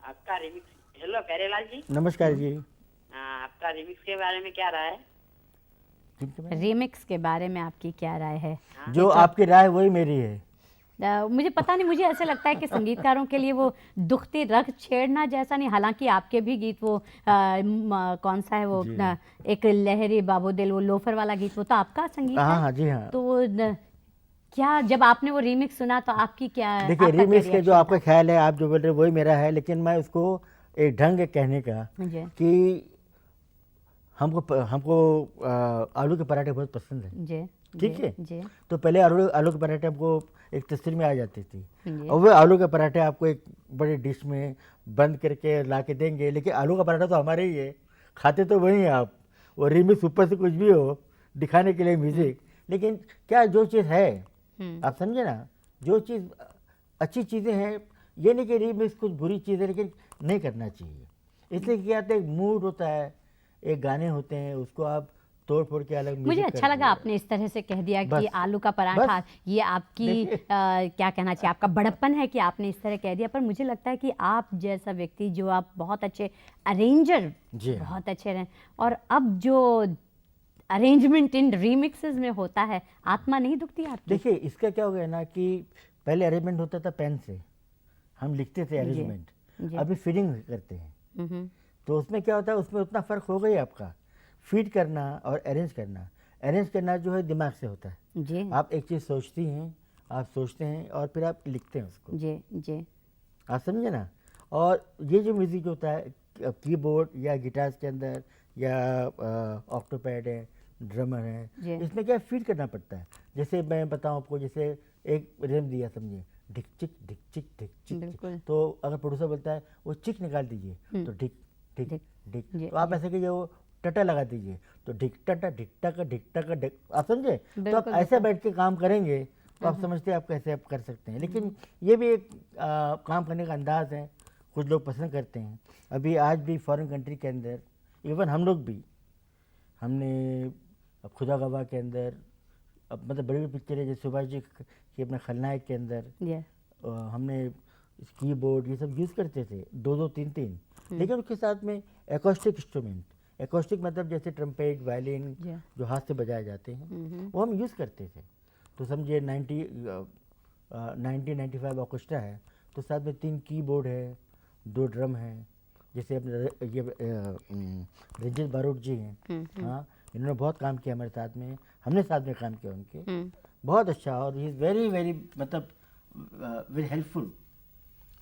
आपका रिमिक्स। हेलो प्यारेलाल जी। नमस्कार जी। हाँ, आपका रिमिक्स के बारे में क्या राय है? रीमिक्स के बारे में आपकी क्या राय है? जो आपकी राय वही मेरी है। मुझे पता नहीं, मुझे ऐसे लगता है कि संगीतकारों के लिए वो दुखती रग छेड़ना जैसा नहीं, हालांकि आपके भी गीत वो कौन सा है वो एक लहरी बाबू दिल, वो लोफर वाला गीत, वो तो आपका संगीत हाँ है। हाँ जी हाँ। तो क्या जब आपने वो रीमिक्स सुना तो आपकी क्या, देखिए आपका रीमिक्स क्या के जो reaction आपका ख्याल है, आप जो बोल रहे हैं वही मेरा है, लेकिन मैं उसको एक ढंग कहने का जी। कि हमको आलू के पराठे बहुत पसंद है। जी। ठीक है। जी। तो पहले आलू के पराठे हमको एक तस्वीर में आ जाती थी, जी। और वो आलू के पराठे आपको एक बड़ी डिश में बंद करके ला के देंगे, लेकिन आलू का पराठा तो हमारे ही है, खाते तो वही हैं आप। वो रीमिक्स ऊपर से कुछ भी हो दिखाने के लिए म्यूज़िक, लेकिन क्या जो चीज़ है, आप समझे ना, जो चीज़ अच्छी चीज़ें हैं, ये नहीं कि रीमिक्स कुछ बुरी चीज़ है, लेकिन नहीं करना चाहिए। इसलिए क्या होता है, एक मूड होता है, एक गाने होते हैं, उसको आप तोड़ फोड़ के अलग मुझे music अच्छा कर लगा दिया। आपने इस तरह से कह दिया कि बस, आलू का पराठा, ये आपकी देखिए। क्या कहना चाहिए, आपका बड़प्पन है कि आपने इस तरह कह दिया। पर मुझे लगता है कि आप जैसा व्यक्ति, जो आप बहुत अच्छे अरेंजर, जी हाँ। बहुत अच्छे रहे, और अब जो अरेंजमेंट इन रीमिक्सेस में होता है, आत्मा नहीं दुखती आपकी? देखिए इसका क्या हो गया ना कि पहले अरेंजमेंट होता था पेन से, हम लिखते थे जी। अरेंजमेंट, अभी फीडिंग करते हैं। हम्म, तो उसमें क्या होता है, उसमें उतना फ़र्क हो गई आपका, फीड करना और अरेंज करना। अरेंज करना जो है दिमाग से होता है। जी आप एक चीज़ सोचती हैं, आप सोचते हैं और फिर आप लिखते हैं उसको, जी जी आप समझे ना। और ये जो म्यूज़िक होता है कीबोर्ड या गिटार्स के अंदर या ऑक्टोपैड है, ड्रमर जी। है, इसमें क्या फीड करना पड़ता है। जैसे मैं बताऊं आपको, जैसे एक रिदम दिया समझिए, ढिक चिक ढिक चिक ढिक चिक बिल्कुल। चिक। तो अगर प्रोड्यूसर बोलता है वो चिक निकाल दीजिए, तो ढिक ढिक ढिक, ढिक। जी, तो आप ऐसे कीजिए, वो टटा लगा दीजिए, तो ढिक टटा ढिक टका ढिक टका ढिक। आप समझे? तो आप बिल्कुल, ऐसे बिल्कुल। बैठ के काम करेंगे तो आप समझते हैं आप कैसे आप कर सकते हैं। लेकिन ये भी एक काम करने का अंदाज है, कुछ लोग पसंद करते हैं। अभी आज भी फॉरेन कंट्री के अंदर, इवन हम लोग भी, हमने अब खुदा गवाह के अंदर, अब मतलब बड़ी बड़ी पिक्चर है जैसे सुभाष जी की अपना खलनायक के अंदर, जी हमने कीबोर्ड ये सब यूज़ करते थे, दो दो तीन तीन। लेकिन उसके साथ में एकॉस्टिक इंस्ट्रूमेंट, एकॉस्टिक मतलब जैसे ट्रम्पेट, वायलिन, जी। जो हाथ से बजाए जाते हैं, वो हम यूज़ करते थे। तो समझिए 1995 ऑर्केस्ट्रा है, तो साथ में 3 कीबोर्ड है, 2 ड्रम है। जैसे अपने ये रंजीत बारोट जी हैं, हाँ, इन्होंने बहुत काम किया हमारे साथ में, हमने साथ में काम किया उनके, बहुत अच्छा। और ही इज़ वेरी वेरी मतलब वेरी हेल्पफुल।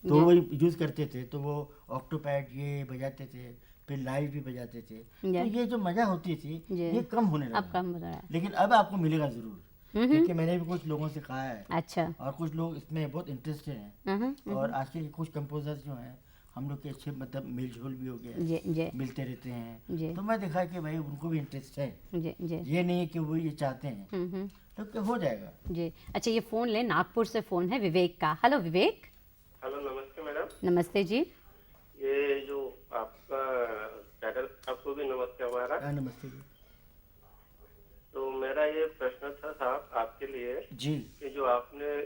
तो वो यूज़ करते थे, तो वो ऑक्टोपैड ये बजाते थे, फिर लाइव भी बजाते थे। तो ये जो मज़ा होती थी जी। ये कम होने अब लगा, कम हो रहा है। लेकिन अब आपको मिलेगा ज़रूर, क्योंकि मैंने भी कुछ लोगों से कहा है अच्छा। और कुछ लोग इसमें बहुत इंटरेस्टेड हैं। और आजकल के कुछ कंपोजर्स जो हैं हम लोग के अच्छे मतलब मेल जोल भी हो गया, जी जी मिलते रहते हैं। जी। तो मैं देखा कि भाई उनको भी इंटरेस्ट है, जी जी ये नहीं है कि वो ये चाहते हैं, तो क्या हो जाएगा। जी। अच्छा, ये फ़ोन ले, नागपुर से फ़ोन है विवेक का। हेलो विवेक। हेलो, नमस्ते मैडम। नमस्ते जी। ये जो आपका चैनल, आपको भी नमस्ते हमारा। नमस्ते जी। तो मेरा ये प्रश्न था साहब आपके लिए जी कि जो आपने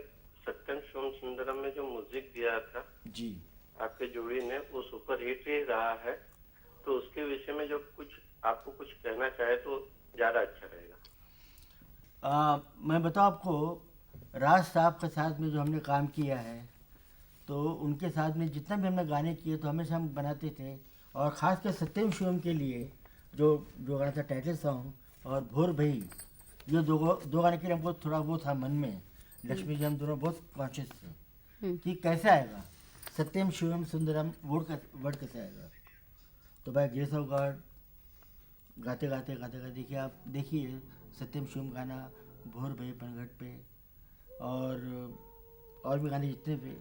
सत्यम शिवम सुंदरम में जो म्यूजिक दिया था जी। आपके जोड़ी ने, वो सुपर हिट ही रहा है, तो उसके विषय में जो कुछ आपको कुछ कहना चाहे तो ज्यादा अच्छा रहेगा। मैं बताऊँ आपको, राज साहब के साथ में जो हमने काम किया है, तो उनके साथ में जितना भी हमने गाने किए तो हमेशा हम बनाते थे। और ख़ास कर सत्यम शिवम के लिए जो गाना था टाइटल सॉन्ग और भोर भई, ये दो गाने के लिए हमको थोड़ा वो था मन में, लक्ष्मी जी हम दोनों बहुत कॉन्शियस थे कि कैसे आएगा सत्यम शिवम सुंदरम वर्ड कैसे आएगा। तो भाई ग्रेस ऑफ गॉड गाते गाते देखिए, आप देखिए सत्यम शिवम गाना, भोर भई पनघट पे, और भी गाने जितने भी,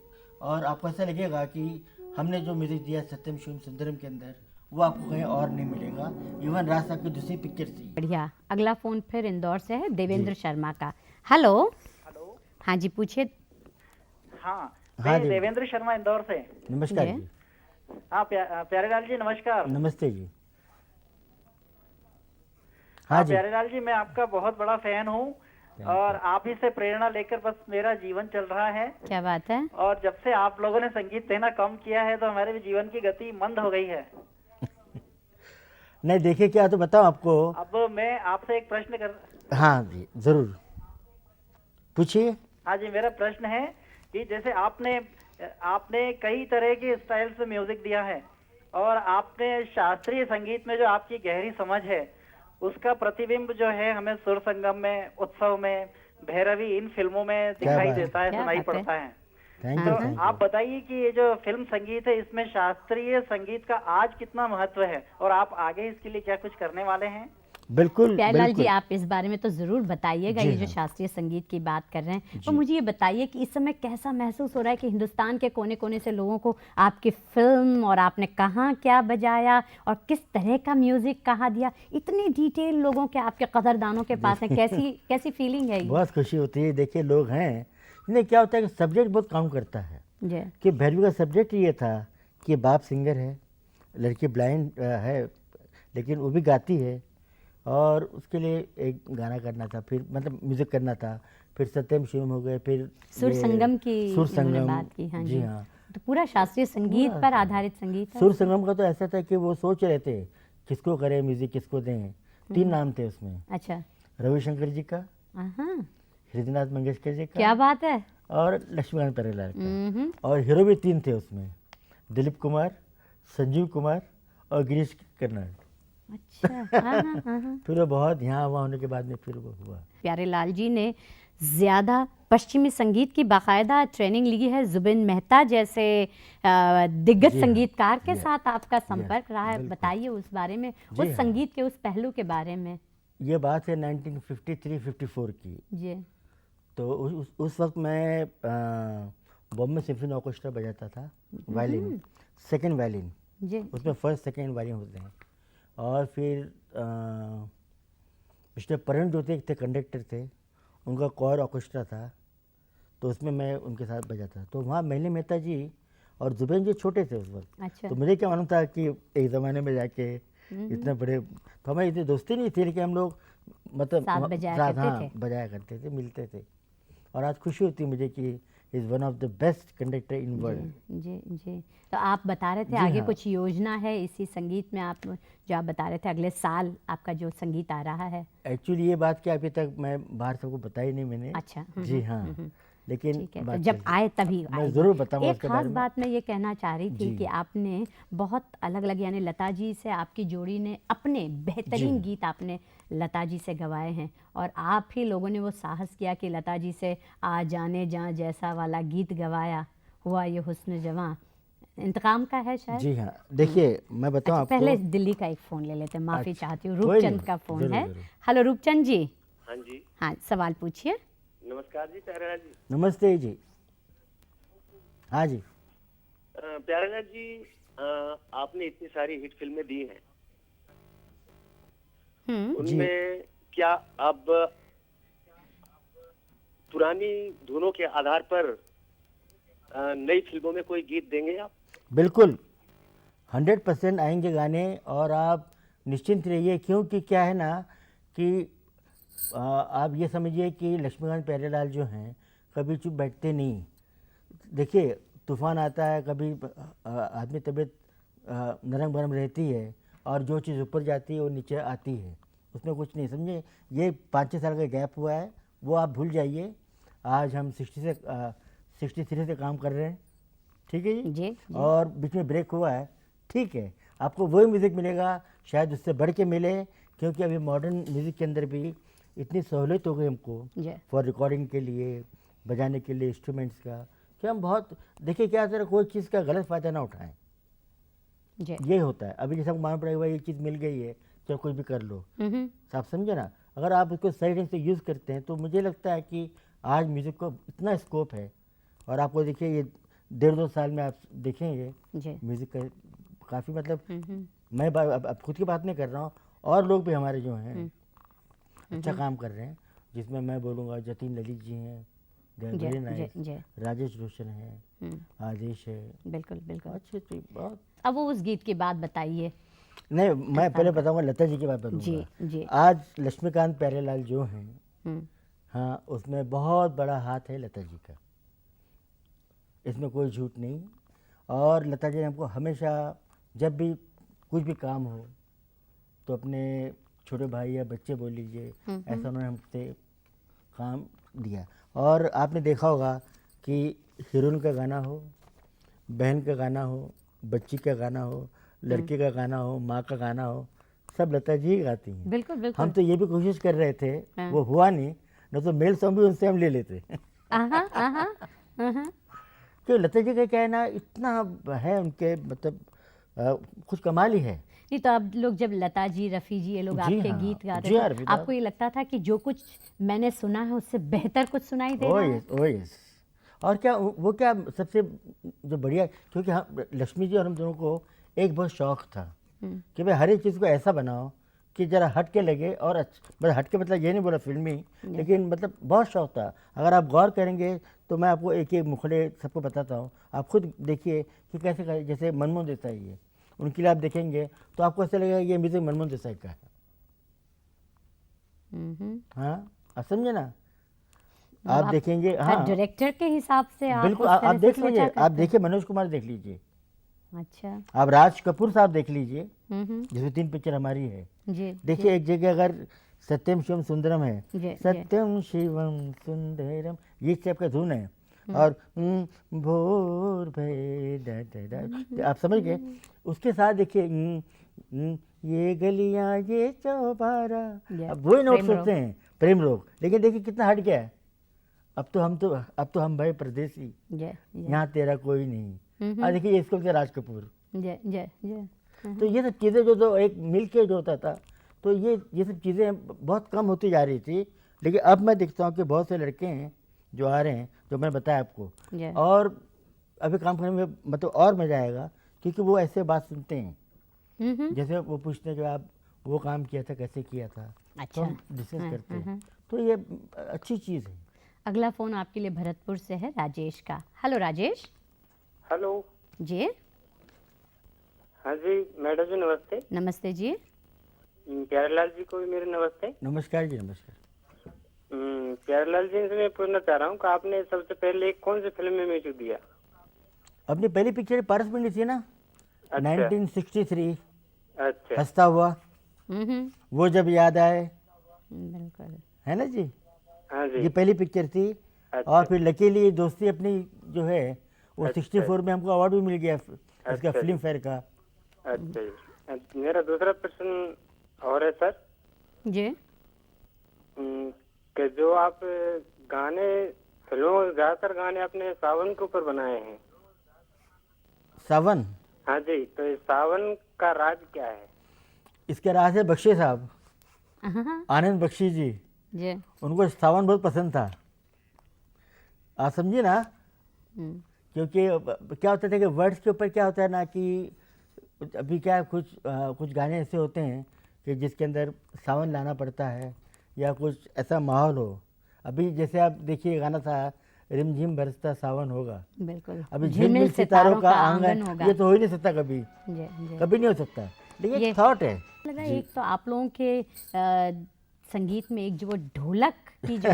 और आपको ऐसा लगेगा कि हमने जो म्यूज़िक दिया सत्यम शिवम सुंदरम के अंदर, वो आपको कहीं और नहीं मिलेगा, इवन राज साहब की दूसरी पिक्चर थी। बढ़िया। अगला फ़ोन फिर इंदौर से है, देवेंद्र शर्मा का। हेलो। हेलो। हाँ जी, पूछिए। हाँ, हाँ मैं जी। देवेंद्र शर्मा इंदौर से। नमस्कार जी। जी। हाँ, प्यारेलाल जी नमस्कार। नमस्ते जी। हाँ जी। प्यारेलाल जी, मैं आपका बहुत बड़ा फैन हूँ और आप ही से प्रेरणा लेकर बस मेरा जीवन चल रहा है। क्या बात है। और जब से आप लोगों ने संगीत देना कम किया है तो हमारे भी जीवन की गति मंद हो गई है। नहीं देखिए, क्या तो बताऊँ आपको। अब मैं आपसे एक प्रश्न कर। हाँ जी, ज़रूर पूछिए। हाँ जी, मेरा प्रश्न है कि जैसे आपने कई तरह के स्टाइल से म्यूजिक दिया है और आपने शास्त्रीय संगीत में जो आपकी गहरी समझ है उसका प्रतिबिंब जो है हमें सुर संगम में, उत्सव में, भैरवी, इन फिल्मों में दिखाई बात है। देता है, क्या सुनाई बात है। पड़ता है। थैंक तो यू थैंक आप बताइए कि ये जो फिल्म संगीत है इसमें शास्त्रीय संगीत का आज कितना महत्व है और आप आगे इसके लिए क्या कुछ करने वाले हैं? यू। बिल्कुल प्यारेलाल जी, बिल्कुल। आप इस बारे में तो ज़रूर बताइएगा, जी ये जो हाँ। शास्त्रीय संगीत की बात कर रहे हैं। तो जी। मुझे ये बताइए कि इस समय कैसा महसूस हो रहा है कि हिंदुस्तान के कोने कोने से लोगों को आपकी फिल्म और आपने कहाँ क्या बजाया और किस तरह का म्यूजिक कहाँ दिया, इतनी डिटेल लोगों के, आपके कदरदानों के पास है। कैसी फीलिंग है ये? बहुत खुशी होती है। देखिए लोग हैं, नहीं क्या होता है कि सब्जेक्ट बहुत काम करता है। जी कि भैरवी का सब्जेक्ट ये था कि बाप सिंगर है, लड़की ब्लाइंड है, लेकिन वो भी गाती है और उसके लिए एक गाना करना था, फिर मतलब म्यूज़िक करना था, फिर सत्यम शिवम हो गए, फिर सुर ये संगम की सुर इन्होंने संगम, बात की। हाँ जी जी, हाँ। तो पूरा शास्त्रीय संगीत पूरा पर आधारित संगीत है। सुर संगम का तो ऐसा था कि वो सोच रहे थे किसको करें म्यूज़िक, किसको दें। 3 नाम थे उसमें, अच्छा, रविशंकर जी का, हाँ, हृदयनाथ मंगेशकर जी का, क्या बात है। और लक्ष्मीकांत प्यारेलाल का। हम्म, और हीरो भी 3 थे उसमें, दिलीप कुमार, संजीव कुमार और गिरीश कर्नाड। अच्छा, हाँ हाँ हाँ हाँ। फिर वो बहुत यहाँ वहाँ होने के बाद में फिर वो हुआ। प्यारेलाल जी ने ज़्यादा पश्चिमी संगीत की बाकायदा ट्रेनिंग ली है। जुबिन मेहता जैसे दिग्गज जी हाँ, संगीतकार के yes, साथ आपका संपर्क रहा है, बिल्कुल। बताइए उस बारे में, जी उस हाँ। संगीत के उस पहलू के बारे में। ये बात है 1953-54 की। जी, तो उस वक्त मैं बॉम्बे सिम्फनी ऑर्केस्ट्रा बजाता था, वायलिन, सेकंड वायलिन। जी, उसमें फर्स्ट सेकंड वायलिन होते हैं। और फिर मिस्टर परन जो थे कंडक्टर थे, उनका कॉर ऑर्केस्ट्रा था, तो उसमें मैं उनके साथ बजाता था। तो वहाँ मैली मेहता जी और जुबेन जी छोटे थे उस वक्त। अच्छा, तो मुझे क्या मालूम था कि एक ज़माने में जाके इतने बड़े, तो हमारी इतनी दोस्ती नहीं थी, लेकिन हम लोग मतलब साथ बजाया करते थे। बजाया करते थे, मिलते थे। और आज खुशी होती है मुझे कि is one of the best conductor in world. जी जी। तो आप बता रहे थे जी आगे हाँ। कुछ योजना है इसी संगीत में, आप जो आप बता रहे थे अगले साल आपका जो संगीत आ रहा है। एक्चुअली ये बात क्या अभी तक मैं बाहर सबको बताई नहीं मैंने। अच्छा, जी हाँ, लेकिन ठीक है, तो बात जब चल- आए तभी मैं आएगी। ज़रूर बताऊंगा एक उसके खास बारे में। बात मैं ये कहना चाह रही थी जी। कि आपने बहुत अलग अलग, यानी लता जी से आपकी जोड़ी ने अपने बेहतरीन जी। गीत आपने लता जी से गवाए हैं, और आप ही लोगों ने वो साहस किया कि लता जी से आ जाने जा जैसा वाला गीत गवाया, हुआ ये हुस्न जवां, इंतकाम का है शायद। जी हाँ, देखिए मैं बताऊँ अच्छा, आपको। पहले दिल्ली का एक फ़ोन ले लेते हैं, माफ़ी अच्छा, चाहती हूँ, कोई रूपचंद नहीं, का फ़ोन ज़रूर, है। ज़रूर। हेलो रूपचंद जी। हाँ जी, हाँ, सवाल पूछिए। नमस्कार जी प्यारेलाल जी। नमस्ते जी। हाँ जी। प्यारेलाल जी, आपने इतनी सारी हिट फिल्में दी हैं, उनमें क्या अब पुरानी धुनों के आधार पर नई फिल्मों में कोई गीत देंगे आप? बिल्कुल 100% आएंगे गाने, और आप निश्चिंत रहिए, क्योंकि क्या है ना कि आप ये समझिए कि लक्ष्मीकांत प्यारेलाल जो हैं कभी चुप बैठते नहीं। देखिए तूफान आता है, कभी आदमी तबीयत नरम गरम रहती है, और जो चीज़ ऊपर जाती है वो नीचे आती है, उसमें कुछ नहीं, समझे। ये 5-6 साल का गैप हुआ है, वो आप भूल जाइए। आज हम 63 से काम कर रहे हैं, ठीक है जी। जी, और बीच में ब्रेक हुआ है, ठीक है, आपको वही म्यूज़िक मिलेगा, शायद उससे बढ़ के मिले, क्योंकि अभी मॉडर्न म्यूज़िक के अंदर भी इतनी सहूलियत हो गई हमको जी, फॉर रिकॉर्डिंग के लिए, बजाने के लिए इंस्ट्रूमेंट्स का, कि हम बहुत, देखिए क्या होता है, कोई चीज़ का गलत फ़ायदा ना उठाएं, जी। ये होता है। अभी जैसे हमको मालूम पड़ेगा भाई ये चीज़ मिल गई है, चलो कुछ भी कर लो, आप समझे ना। अगर आप उसको सही ढंग से यूज़ करते हैं तो मुझे लगता है कि आज म्यूज़िक को इतना स्कोप है। और आपको देखिए ये 1.5-2 साल में आप देखेंगे जी। म्यूज़िक का काफ़ी, मतलब मैं अब खुद की बात नहीं कर रहा हूँ, और लोग भी हमारे जो हैं अच्छा काम कर रहे हैं, जिसमें मैं बोलूँगा जतिन ललित जी हैं, दे आर जी, वेरी जी, नाइस, जी। राजेश रोशन है, आदेश है, बिल्कुल बिल्कुल। अच्छे थे बहुत। अब वो उस गीत की बात बताइए। नहीं, मैं पहले बताऊंगा लता जी की बात जी, बताऊंगा। जी। आज लक्ष्मीकांत प्यारेलाल जो हैं, हम्म, हाँ, उसमें बहुत बड़ा हाथ है लता जी का, इसमें कोई झूठ नहीं। और लता जी ने हमको हमेशा, जब भी कुछ भी काम हो तो अपने छोटे भाई या बच्चे बोल लीजिए, ऐसा उन्होंने हमसे काम दिया। और आपने देखा होगा कि हीरोइन का गाना हो, बहन का गाना हो, बच्ची का गाना हो, लड़के का गाना हो, माँ का गाना हो, सब लता जी ही गाती हैं। बिल्कुल बिल्कुल। हम तो ये भी कोशिश कर रहे थे, वो हुआ नहीं, न तो मेल सॉन्ग भी उनसे हम ले लेते। आहा, आहा, आहा। तो लता जी का क्या है ना, इतना है उनके, मतलब कुछ कमाल ही है। नहीं तो अब लोग जब लता जी, रफ़ी जी, ये लोग जी आपके हाँ, गीत गाते जी हाँ, थे, रफ़ी साहब। आपको ये लगता था कि जो कुछ मैंने सुना है उससे बेहतर कुछ सुनाई दे ओ रहा है? यस, ओ यस। और क्या वो क्या सबसे जो बढ़िया, क्योंकि हम लक्ष्मी जी और हम दोनों को एक बहुत शौक था कि भाई हर एक चीज़ को ऐसा बनाओ कि ज़रा हट के लगे, और मतलब हट के मतलब ये नहीं बोला फिल्मी, लेकिन मतलब बहुत शौक था। अगर आप गौर करेंगे तो मैं आपको एक एक मुखड़े सबको बताता हूँ, आप खुद देखिए कि कैसे, जैसे मनमोहन देसाई है, उनके लिए आप देखेंगे तो आपको ऐसा लगेगा ये म्यूज़िक मनमोहन देसाई का है। हाँ, आप समझे ना। आप देखेंगे, हाँ डायरेक्टर के हिसाब से आप बिल्कुल, उस आप तरह से देख सोचा लीजिए, आप करते देखिए मनोज कुमार देख लीजिए, हैं। अच्छा। आप राज कपूर साहब देख लीजिए, हम्म। जिसमें 3 पिक्चर हमारी है। जी देखिए एक जगह अगर सत्यम शिवम सुंदरम है, जी सत्यम शिवम सुंदरम, ये टाइप का धुन है, और भोर भय तो आप समझ गए। उसके साथ देखिए ये गलियां ये चौबारा, अब वही नोट प्रेम सोचते हैं, प्रेम रोग, लेकिन देखिए कितना हट गया है। अब तो हम भाई परदेसी, जी यहाँ तेरा कोई नहीं। अब देखिए इसको क्या राज कपूर। जी जी जी। तो ये सब चीज़ें जो एक मिल के जो होता था, तो ये सब चीज़ें बहुत कम होती जा रही थी। लेकिन अब मैं देखता हूँ कि बहुत से लड़के हैं जो आ रहे हैं, जो मैंने बताया आपको, जी। और अभी काम करने में मतलब और मज़ा आएगा, क्योंकि वो ऐसे बात सुनते हैं, जैसे वो पूछते हैं कि आप वो काम किया था, कैसे किया था, तो अच्छा। हम डिस्कस करते हैं। तो ये अच्छी चीज़ है। अगला फ़ोन आपके लिए भरतपुर से है, राजेश का। हेलो राजेश। हेलो। जी हाँ जी मैडम जी, नमस्ते। नमस्ते जी। प्यारेलाल जी को भी मेरे नमस्ते। नमस्कार जी, नमस्कार। प्यारेलाल जी से मैं पूछना चाह रहा हूँ कि आपने सबसे पहले कौन सी फिल्म में म्यूजिक दिया? अपनी पहली पिक्चर पारस में थी ना, अच्छा। 1963, अच्छा। हंसता हुआ, वो जब याद आए, बिल्कुल। है ना जी। हाँ जी। ये पहली पिक्चर थी। अच्छा। और फिर लकीली दोस्ती अपनी जो है वो अच्छा। 64 में हमको अवार्ड भी मिल गया इसका, अच्छा फिल्म फेयर का। अच्छा जी। मेरा दूसरा प्रश्न और है सर, जी कि जो आप गाने फिल्मों में ज्यादातर गाने अपने सावन के ऊपर बनाए हैं। सावन? हाँ जी, तो इस सावन का राज क्या है? इसके राज है बख्शी साहब, हाँ, आनंद बख्शी जी। जी। उनको सावन बहुत पसंद था, आप समझिए ना। क्योंकि क्या होता था कि वर्ड्स के ऊपर क्या होता है ना, कि अभी क्या कुछ गाने ऐसे होते हैं कि जिसके अंदर सावन लाना पड़ता है, या कुछ ऐसा माहौल हो। अभी जैसे आप देखिए गाना था, रिमझिम बरसता सावन होगा, बिल्कुल। अभी झिलमिल सितारों का आंगन होगा। ये तो हो ही नहीं सकता कभी, जी जी। कभी नहीं हो सकता। लेकिन ये एक थॉट है। लगा एक तो आप लोगों के संगीत में एक जो वो ढोलक की जो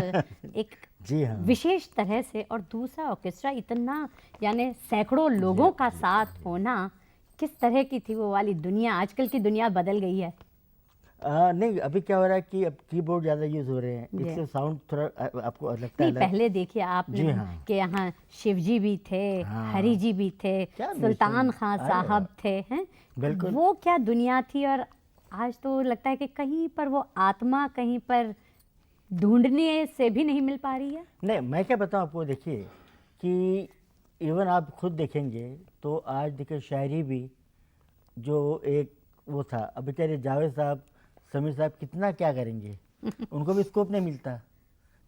एक जी हाँ, विशेष तरह से, और दूसरा ऑर्केस्ट्रा इतना, यानी सैकड़ों लोगों का साथ होना, किस तरह की थी वो वाली दुनिया। आजकल की दुनिया बदल गई है। नहीं अभी क्या हो रहा है कि अब कीबोर्ड ज़्यादा यूज़ हो रहे हैं, जी। इससे साउंड थोड़ा आपको लगता है नहीं, अलग। पहले देखिए आपने जी हाँ। कि यहाँ शिव जी भी थे, हाँ। हरि जी भी थे, क्या सुल्तान मिशन, खान अरे साहब थे, हैं। बिल्कुल। वो क्या दुनिया थी। और आज तो लगता है कि कहीं पर वो आत्मा कहीं पर ढूंढने से भी नहीं मिल पा रही है। नहीं मैं क्या बताऊँ आपको, देखिए कि इवन आप खुद देखेंगे तो आज देखिए शायरी भी जो एक वो था, अब बेचारे जावेद साहब, समीर साहब कितना क्या करेंगे, उनको भी स्कोप नहीं मिलता।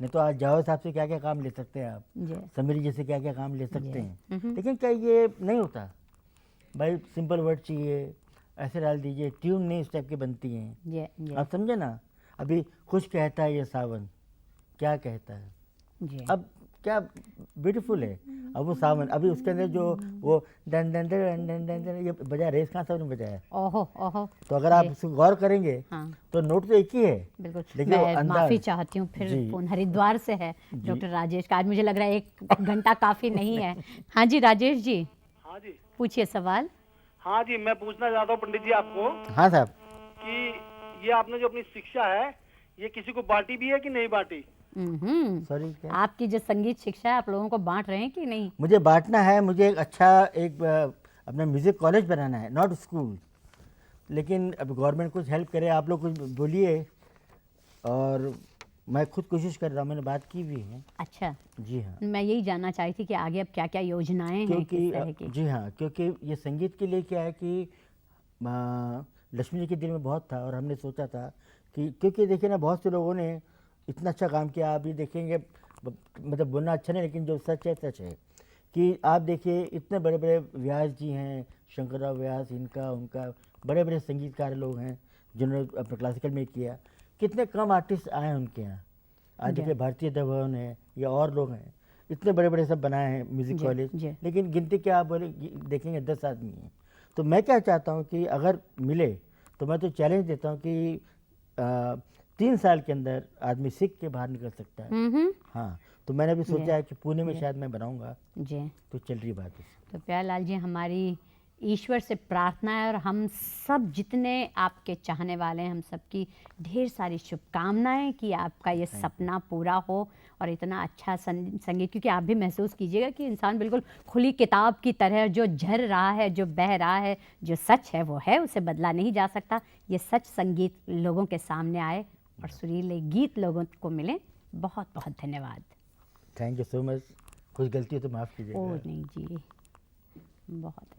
नहीं तो आज जावेद साहब से क्या क्या काम ले सकते हैं आप, जी समीर जी से क्या क्या काम ले सकते हैं। हम्म। लेकिन क्या ये नहीं होता भाई, सिंपल वर्ड चाहिए, ऐसे डाल दीजिए, ट्यून नहीं इस टाइप की बनती हैं। जी जी आप समझे ना। अभी कुछ कहता है ये सावन, क्या कहता है, जी। अब क्या ब्यूटीफुल है। अब वो सावन, अभी उसके अंदर जो वो done done done done done done ये बजाया, रेस कहाँ साहब ने बजाया। ओहो ओहो। तो अगर आप जी। इसको गौर करेंगे हाँ तो नोट तो एक ही है, बिल्कुल। लेकिन वो मैं अंदाज। माफ़ी चाहती हूँ, फिर जी। फोन हरिद्वार से है डॉक्टर राजेश का। आज मुझे लग रहा है 1 घंटा काफ़ी नहीं है। हाँ जी राजेश जी, हाँ जी। पूछिए सवाल। हाँ जी, मैं पूछना चाहता हूँ पंडित जी आपको हाँ साहब। कि ये आपने जो अपनी शिक्षा है, ये किसी को बांटी भी है कि नहीं बांटी? सॉरी क्या? आपकी जो संगीत शिक्षा है आप लोगों को बांट रहे हैं कि नहीं? मुझे बांटना है, मुझे एक अच्छा एक अपना म्यूज़िक कॉलेज बनाना है, नॉट स्कूल। लेकिन अब गवर्नमेंट कुछ हेल्प करे, आप लोग कुछ बोलिए, और मैं खुद कोशिश कर रहा हूँ, मैंने बात की भी है। अच्छा, जी हाँ। मैं यही जानना चाही थी कि आगे अब क्या क्या योजनाएं हैं, किस तरह की। जी हाँ, क्योंकि ये संगीत के लिए क्या है कि लक्ष्मी जी के दिल में बहुत था, और हमने सोचा था कि क्योंकि देखिए ना, बहुत से लोगों ने इतना अच्छा काम किया। आप ये देखेंगे, मतलब बोलना अच्छा नहीं, लेकिन जो सच है सच है कि आप देखिए इतने बड़े बड़े व्यास जी हैं, शंकरराव व्यास, इनका उनका, बड़े बड़े संगीतकार लोग हैं जिन्होंने अपने क्लासिकल में किया। कितने कम आर्टिस्ट आए हैं उनके यहाँ। आज देखिए भारतीय भवन है, या और लोग हैं, इतने बड़े बड़े सब बनाए हैं म्यूज़िक कॉलेज, लेकिन गिनती क्या आप बोले देखेंगे 10 आदमी हैं। तो मैं क्या चाहता हूँ कि अगर मिले तो मैं तो चैलेंज देता हूँ कि 3 साल के अंदर आदमी सीख के बाहर निकल सकता है। हाँ, तो मैंने भी सोचा है कि पुणे में शायद मैं बनाऊंगा, जी। तो चल रही बात है। तो प्यारेलाल जी, हमारी ईश्वर से प्रार्थना है और हम सब जितने आपके चाहने वाले हैं, हम सबकी ढेर सारी शुभकामनाएं कि आपका ये सपना पूरा हो और इतना अच्छा संगीत, क्योंकि आप भी महसूस कीजिएगा कि इंसान बिल्कुल खुली किताब की तरह जो झर रहा है, जो बह रहा है, जो सच है वो है, उसे बदला नहीं जा सकता। ये सच संगीत लोगों के सामने आए और सुरीले गीत लोगों को मिले। बहुत बहुत धन्यवाद। Thank you so much. कुछ गलती हो तो माफ़ कीजिएगा। ओ नहीं जी, बहुत